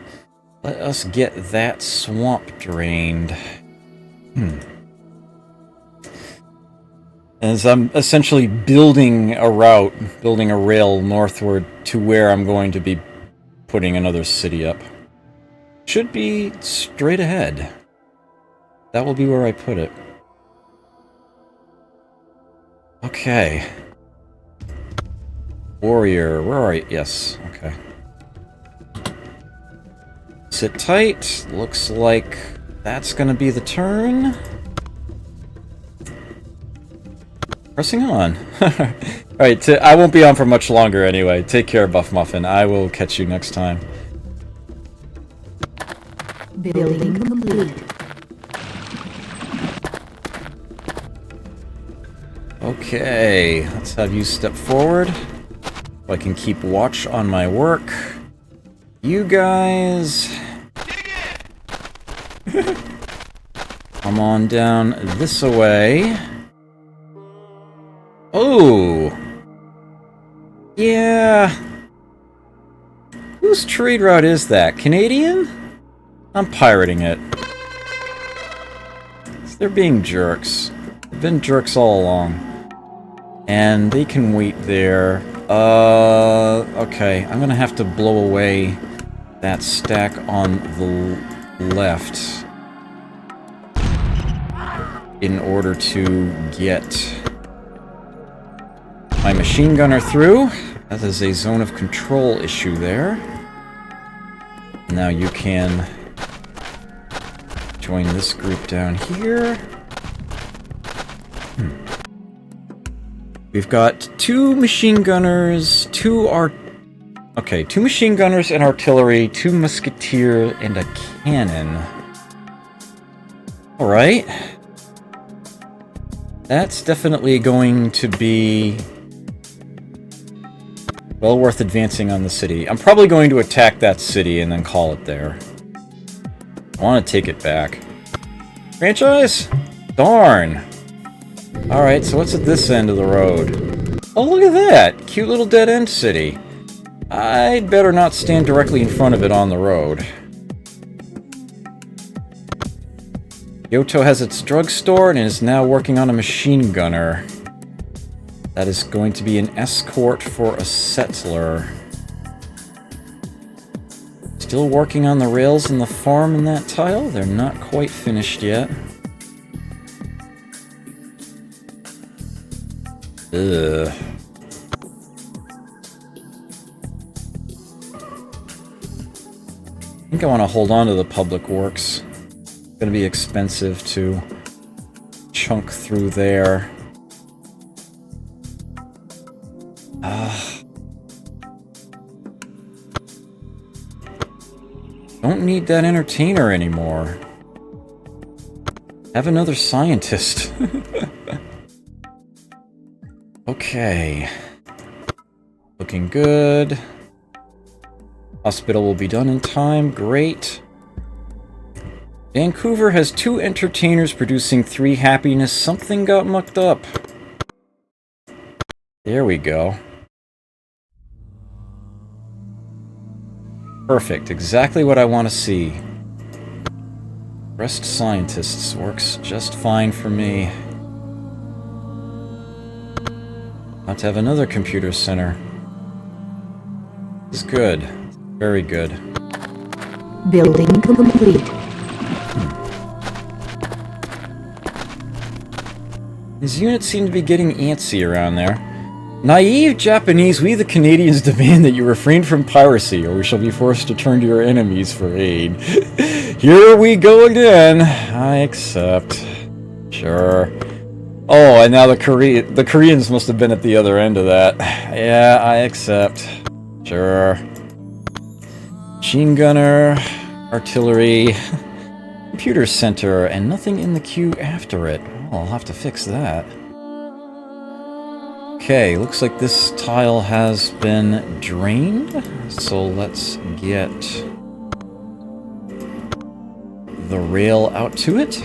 Let us get that swamp drained. As I'm essentially building a route, building a rail northward to where I'm going to be putting another city up. Should be straight ahead. That will be where I put it. Okay. Warrior, where are you? Yes, okay. Sit tight. Looks like that's gonna be the turn. Pressing on. Alright, I won't be on for much longer anyway. Take care, Buff Muffin. I will catch you next time. Building complete. Okay, let's have you step forward so I can keep watch on my work. You guys... come on down this way. Oh! Yeah... Whose trade route is that? Canadian? I'm pirating it. They're being jerks. They've been jerks all along. And they can wait there. Okay. I'm gonna have to blow away that stack on the left in order to get my machine gunner through. That is a zone of control issue there. Now you can join this group down here. We've got two machine gunners, two machine gunners and artillery, two musketeers, and a cannon. Alright. That's definitely going to be well worth advancing on the city. I'm probably going to attack that city and then call it there. I want to take it back. Franchise? Darn! Alright, so what's at this end of the road? Oh, look at that! Cute little dead-end city. I'd better not stand directly in front of it on the road. Yoto has its drugstore and is now working on a machine gunner. That is going to be an escort for a settler. Still working on the rails in the farm in that tile. They're not quite finished yet. Ugh. I think I want to hold on to the public works. It's going to be expensive to chunk through there. Don't need that entertainer anymore. Have another scientist. Okay. Looking good. Hospital will be done in time. Great. Vancouver has 2 entertainers producing 3 happiness. Something got mucked up. There we go. Perfect. Exactly what I want to see. Rest scientists works just fine for me. About to have another computer center. This is good. Very good. Building complete. These units seem to be getting antsy around there. Naive Japanese, we the Canadians demand that you refrain from piracy, or we shall be forced to turn to your enemies for aid. Here we go again. I accept. Sure. Oh, and now the Koreans must have been at the other end of that. Yeah, I accept. Sure. Machine gunner, artillery, computer center, and nothing in the queue after it. Oh, I'll have to fix that. Okay, looks like this tile has been drained, so let's get the rail out to it.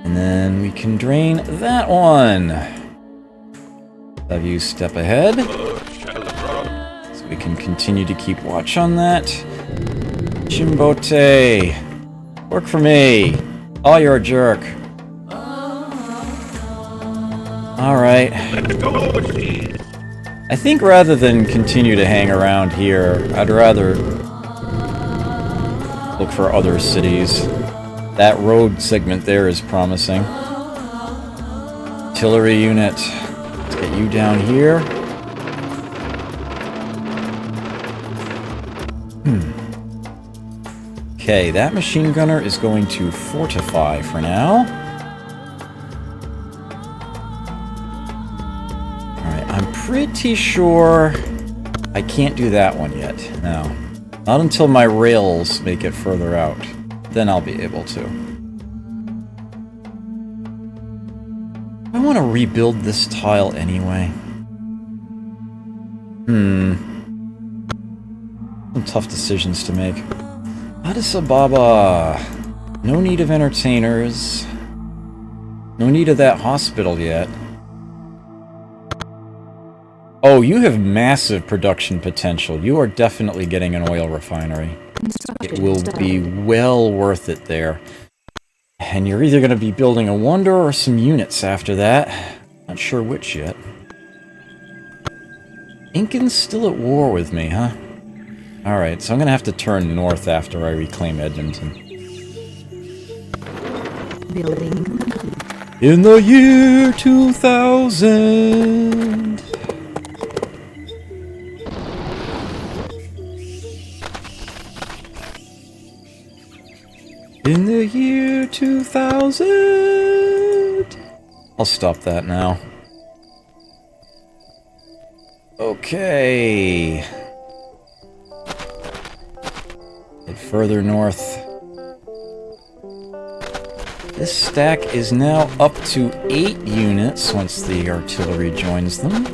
And then we can drain that one. Have you step ahead. So we can continue to keep watch on that. Jimbote, work for me. Oh, you're a jerk. Alright. I think rather than continue to hang around here, I'd rather look for other cities. That road segment there is promising. Artillery unit. Let's get you down here. Okay, that machine gunner is going to fortify for now. Alright, I'm pretty sure I can't do that one yet. No. Not until my rails make it further out. Then I'll be able to. I want to rebuild this tile anyway. Some tough decisions to make. Addis Ababa. No need of entertainers. No need of that hospital yet. Oh, you have massive production potential. You are definitely getting an oil refinery. It will be well worth it there. And you're either going to be building a wonder or some units after that. Not sure which yet. Incan's still at war with me, huh? Alright, so I'm going to have to turn north after I reclaim Edmonton. Building complete. In the year 2000... In the year 2000... I'll stop that now. Okay. Head further north. This stack is now up to 8 units once the artillery joins them.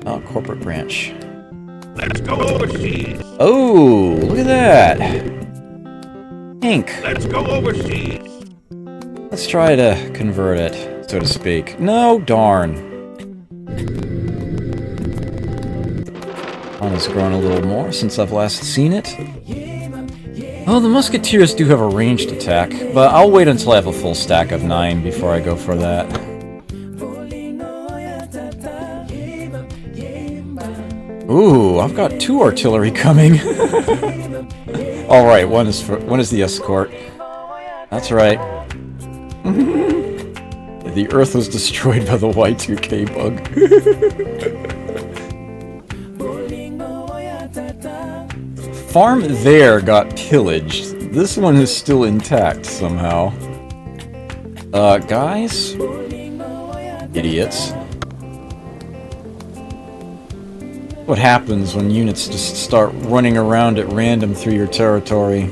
Oh, corporate branch. Let's go overseas. Oh, look at that. Ink. Let's go overseas. Let's try to convert it, so to speak. No, darn. One has grown a little more since I've last seen it. Oh, the Musketeers do have a ranged attack, but I'll wait until I have a full stack of 9 before I go for that. Ooh, I've got 2 artillery coming. Alright, one is the escort. That's right. The Earth was destroyed by the Y2K bug. Farm there got pillaged. This one is still intact somehow. Guys? Idiots. What happens when units just start running around at random through your territory?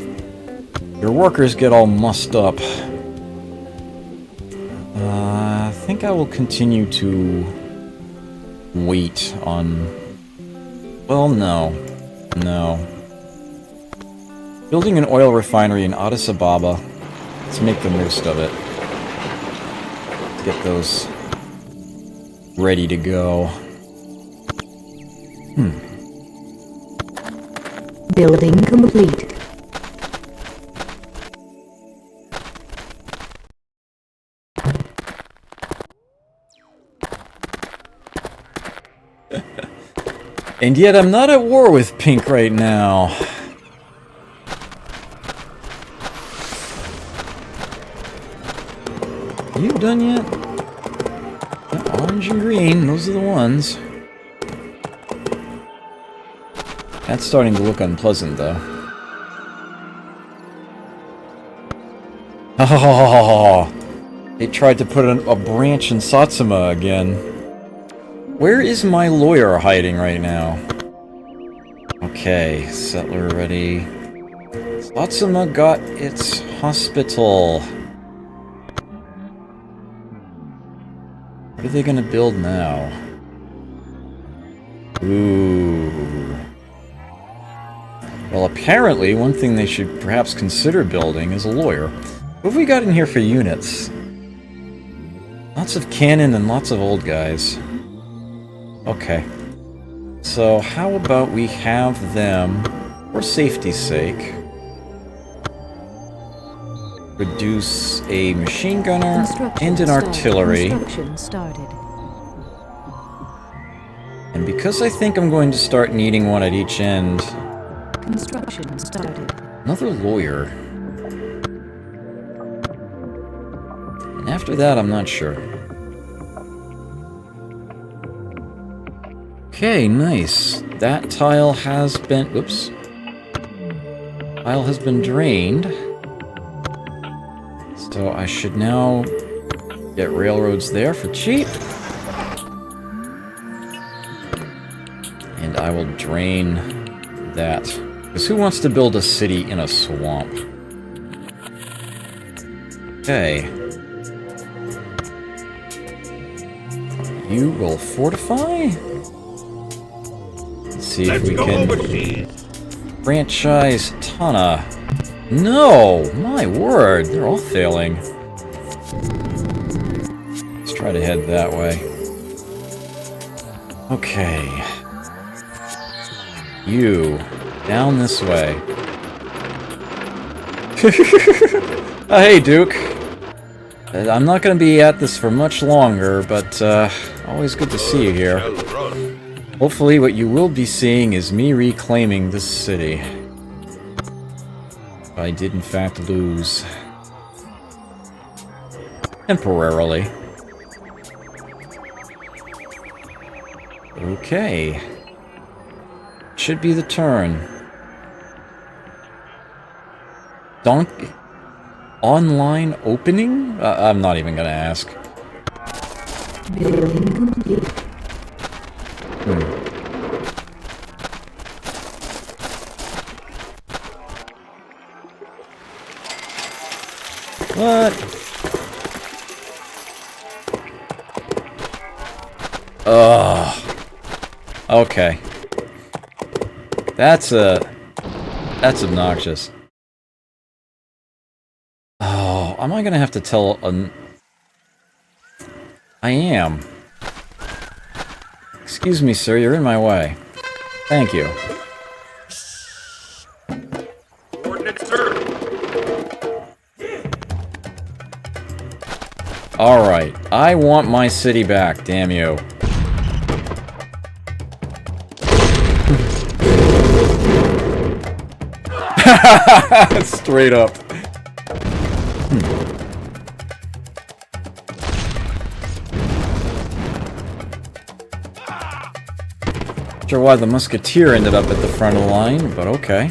Your workers get all mussed up. I think I will continue to wait on... Well, no. No. Building an oil refinery in Addis Ababa. Let's make the most of it. Let's get those ready to go. Building complete. And yet I'm not at war with pink right now. Are you done yet? Yeah, orange and green, those are the ones. That's starting to look unpleasant, though. Oh, they tried to put a branch in Satsuma again. Where is my lawyer hiding right now? Okay, settler ready. Satsuma got its hospital. What are they gonna build now? Ooh. Well, apparently, one thing they should perhaps consider building is a lawyer. What have we got in here for units? Lots of cannon and lots of old guys. Okay. So, how about we have them, for safety's sake, reduce a machine gunner and an artillery. Construction started. And because I think I'm going to start needing one at each end, Construction started. another lawyer. And after that, I'm not sure. Okay, nice. That tile has been... Oops. Tile has been drained. So I should now get railroads there for cheap. And I will drain that. Because who wants to build a city in a swamp? Okay. You will fortify? Let's see if we can franchise Tana. No! My word! They're all failing. Let's try to head that way. Okay. You. Down this way. Hey, Duke. I'm not going to be at this for much longer, but always good to see you here. Hopefully what you will be seeing is me reclaiming this city. I did in fact lose. Temporarily. Okay. Should be the turn. Donkey... Online opening? I'm not even gonna ask. Building complete. What? Ugh. Okay. That's obnoxious. Oh, am I gonna have to tell I am. Excuse me, sir, you're in my way. Thank you. Coordinates, sir. Alright, I want my city back, damn you. Straight up. Not sure why the musketeer ended up at the front of the line, but okay.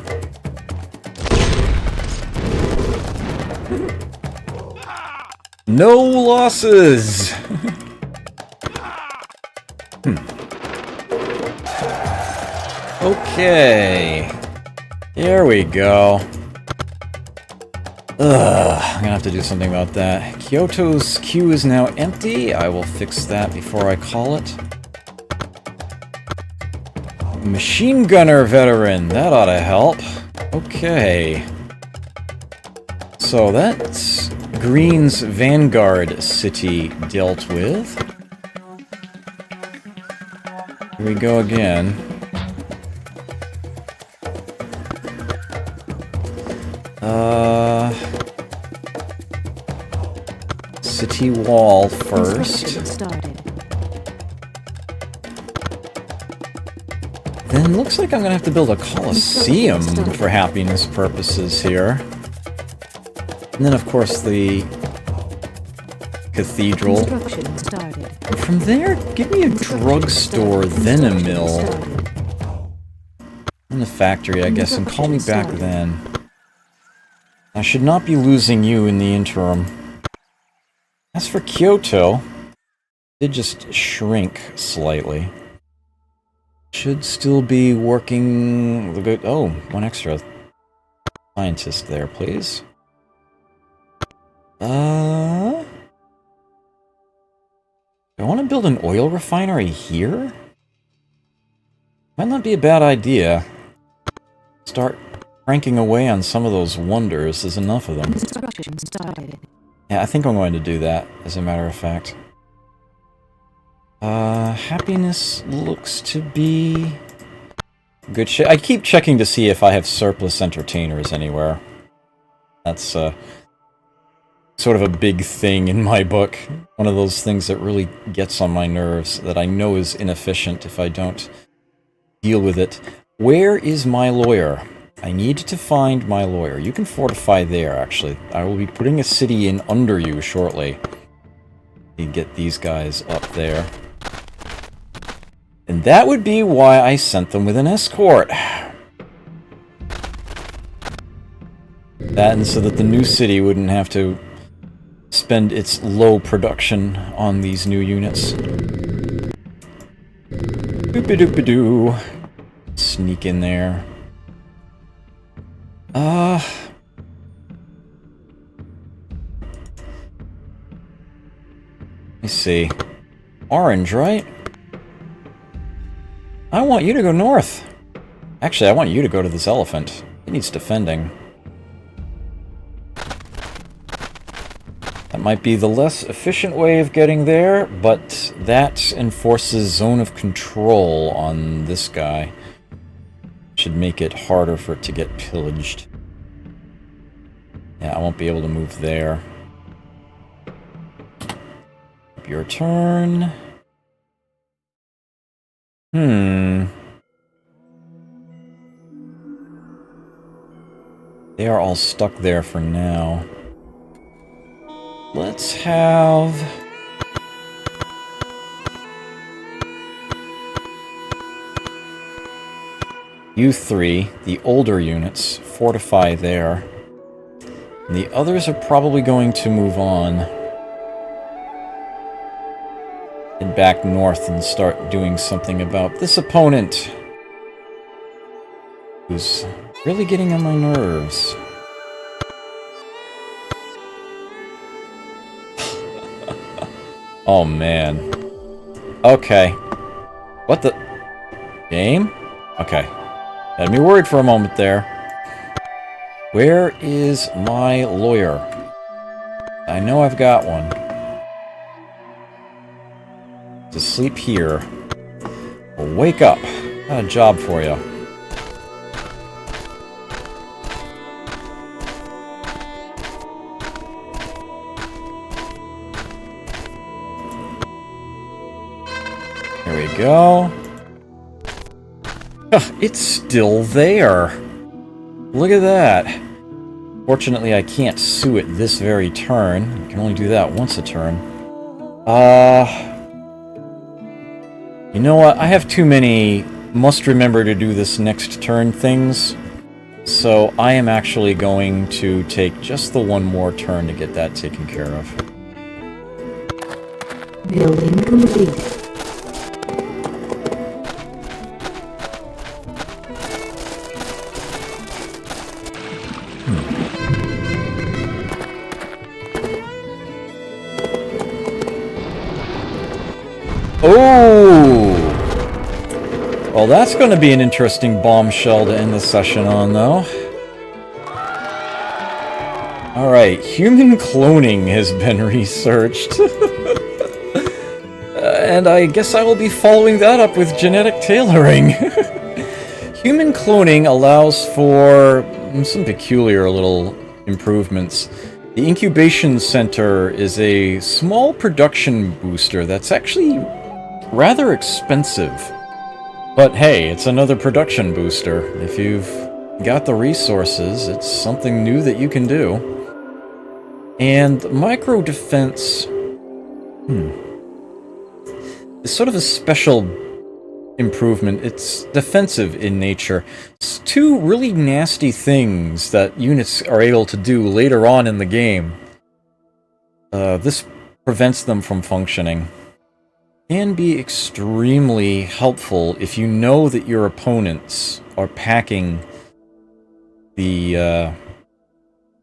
No losses! Okay. There we go. I'm gonna have to do something about that. Kyoto's queue is now empty. I will fix that before I call it. Machine gunner veteran. That ought to help. Okay. So that's Green's Vanguard city dealt with. Here we go again. City wall first. Construction started. And looks like I'm gonna have to build a coliseum for happiness purposes here. And then, of course, the cathedral. Construction started. And from there, give me a drugstore, then a mill. And the factory, I guess, and call me back then. I should not be losing you in the interim. As for Kyoto, it did just shrink slightly. Should still be working the good. Oh, one extra scientist there, please. Do I want to build an oil refinery here? Might not be a bad idea. Start cranking away on some of those wonders. There's enough of them. Construction started. Yeah, I think I'm going to do that, as a matter of fact. Happiness looks to be good shit. I keep checking to see if I have surplus entertainers anywhere. That's, sort of a big thing in my book. One of those things that really gets on my nerves, that I know is inefficient if I don't deal with it. Where is my lawyer? I need to find my lawyer. You can fortify there, actually. I will be putting a city in under you shortly. You get these guys up there. And that would be why I sent them with an escort. That, and so that the new city wouldn't have to spend its low production on these new units. Doopy-doopy-doo. Sneak in there. Let me see. Orange, right? I want you to go north. Actually, I want you to go to this elephant. It needs defending. That might be the less efficient way of getting there, but that enforces zone of control on this guy. Should make it harder for it to get pillaged. Yeah, I won't be able to move there. Your turn. They are all stuck there for now. Let's have... you three, the older units, fortify there. And the others are probably going to move on. And back north and start doing something about this opponent. Who's really getting on my nerves. Oh man. Okay. What the... game? Okay. Had me worried for a moment there. Where is my lawyer? I know I've got one. To sleep here. Well, wake up. Got a job for you. There we go. It's still there. Look at that. Fortunately, I can't sue it this very turn. I can only do that once a turn. You know what? I have too many must remember to do this next turn things. So I am actually going to take just the one more turn to get that taken care of. Building complete. Oh! Well, that's going to be an interesting bombshell to end the session on, though. Alright, human cloning has been researched. And I guess I will be following that up with genetic tailoring. Human cloning allows for some peculiar little improvements. The Incubation Center is a small production booster that's actually rather expensive. But hey, it's another production booster. If you've got the resources, it's something new that you can do. And micro defense is sort of a special improvement. It's defensive in nature. It's two really nasty things that units are able to do later on in the game. This prevents them from functioning. Can be extremely helpful if you know that your opponents are packing the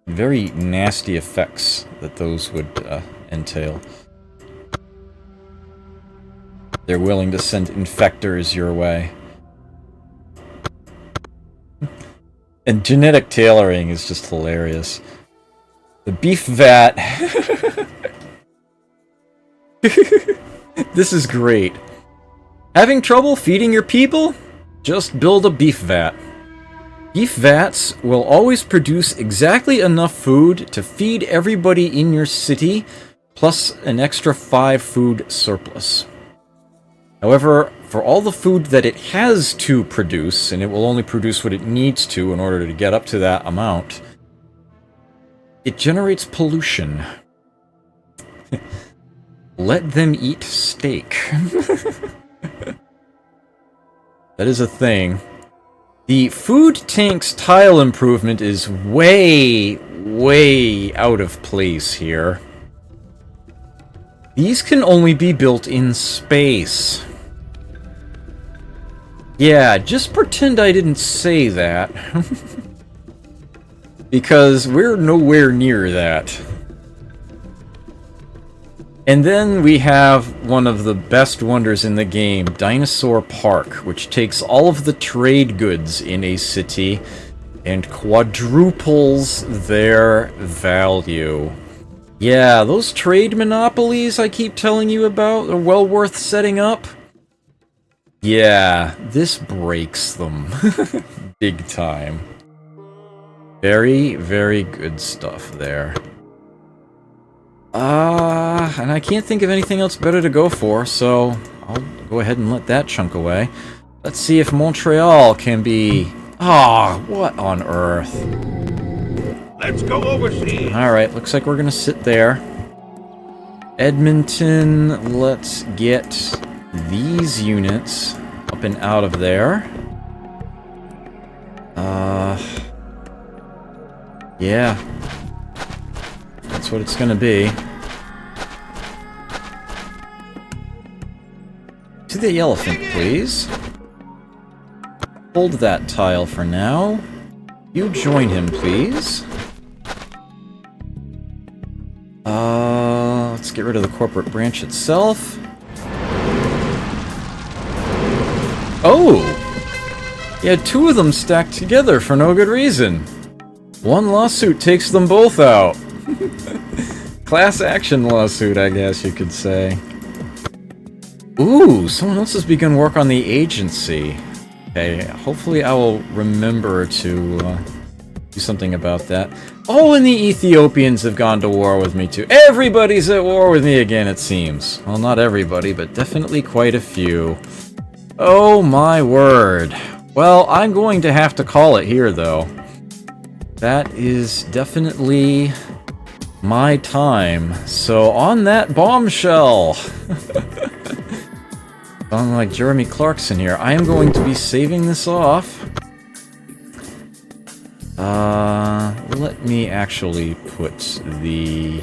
very nasty effects that those would entail. They're willing to send infectors your way. And genetic tailoring is just hilarious. The beef vat. This is great. Having trouble feeding your people? Just build a beef vat. Beef vats will always produce exactly enough food to feed everybody in your city, plus an extra 5 food surplus. However, for all the food that it has to produce, and it will only produce what it needs to in order to get up to that amount, it generates pollution. Let them eat steak. That is a thing. The food tank's tile improvement is way out of place here. These can only be built in space. Yeah, just pretend I didn't say that. Because we're nowhere near that. And then we have one of the best wonders in the game, Dinosaur Park, which takes all of the trade goods in a city and quadruples their value. Yeah, those trade monopolies I keep telling you about are well worth setting up. Yeah, this breaks them. Big time. Very, very good stuff there. And I can't think of anything else better to go for, so I'll go ahead and let that chunk away. Let's see if Montreal can be... what on earth? Let's go overseas. Alright, looks like we're gonna sit there. Edmonton, let's get these units up and out of there. Yeah. That's what it's gonna be. To the elephant, please. Hold that tile for now. You join him, please. Let's get rid of the corporate branch itself. Oh! You had 2 of them stacked together for no good reason. One lawsuit takes them both out. Class action lawsuit, I guess you could say. Ooh, someone else has begun work on the agency. Okay, hopefully I will remember to do something about that. Oh, and the Ethiopians have gone to war with me too. Everybody's at war with me again, it seems. Well, not everybody, but definitely quite a few. Oh my word. Well, I'm going to have to call it here, though. That is definitely my time. So, on that bombshell... Sound like Jeremy Clarkson here. I am going to be saving this off. Let me actually put the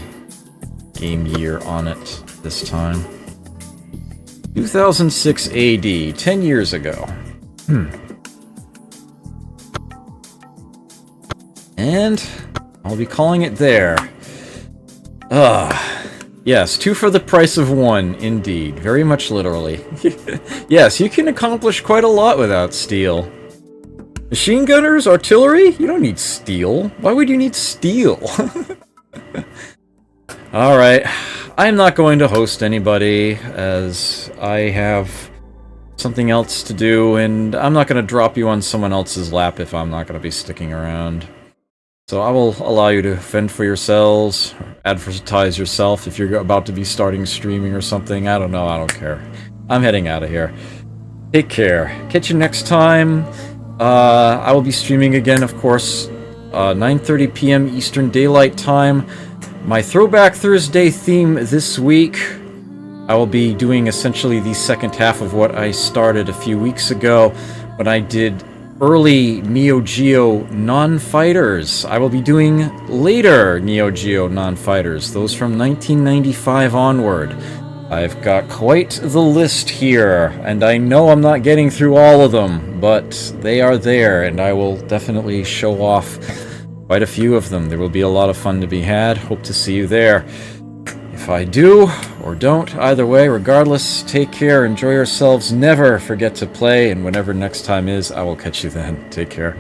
game year on it this time. 2006 AD, 10 years ago. And I'll be calling it there. Yes, 2 for the price of 1, indeed. Very much literally. Yes, you can accomplish quite a lot without steel. Machine gunners, artillery? You don't need steel. Why would you need steel? Alright, I'm not going to host anybody, as I have something else to do, and I'm not going to drop you on someone else's lap if I'm not going to be sticking around. So I will allow you to fend for yourselves, or advertise yourself if you're about to be starting streaming or something. I don't know, I don't care. I'm heading out of here. Take care. Catch you next time. I will be streaming again, of course, 9:30 p.m. Eastern Daylight Time. My Throwback Thursday theme this week, I will be doing essentially the second half of what I started a few weeks ago when I did early Neo Geo non-fighters. I will be doing later Neo Geo non-fighters, those from 1995 onward. I've got quite the list here, and I know I'm not getting through all of them, but they are there, and I will definitely show off quite a few of them. There will be a lot of fun to be had. Hope to see you there. If I do, or don't, either way, regardless, take care, enjoy yourselves, never forget to play, and whenever next time is, I will catch you then. Take care.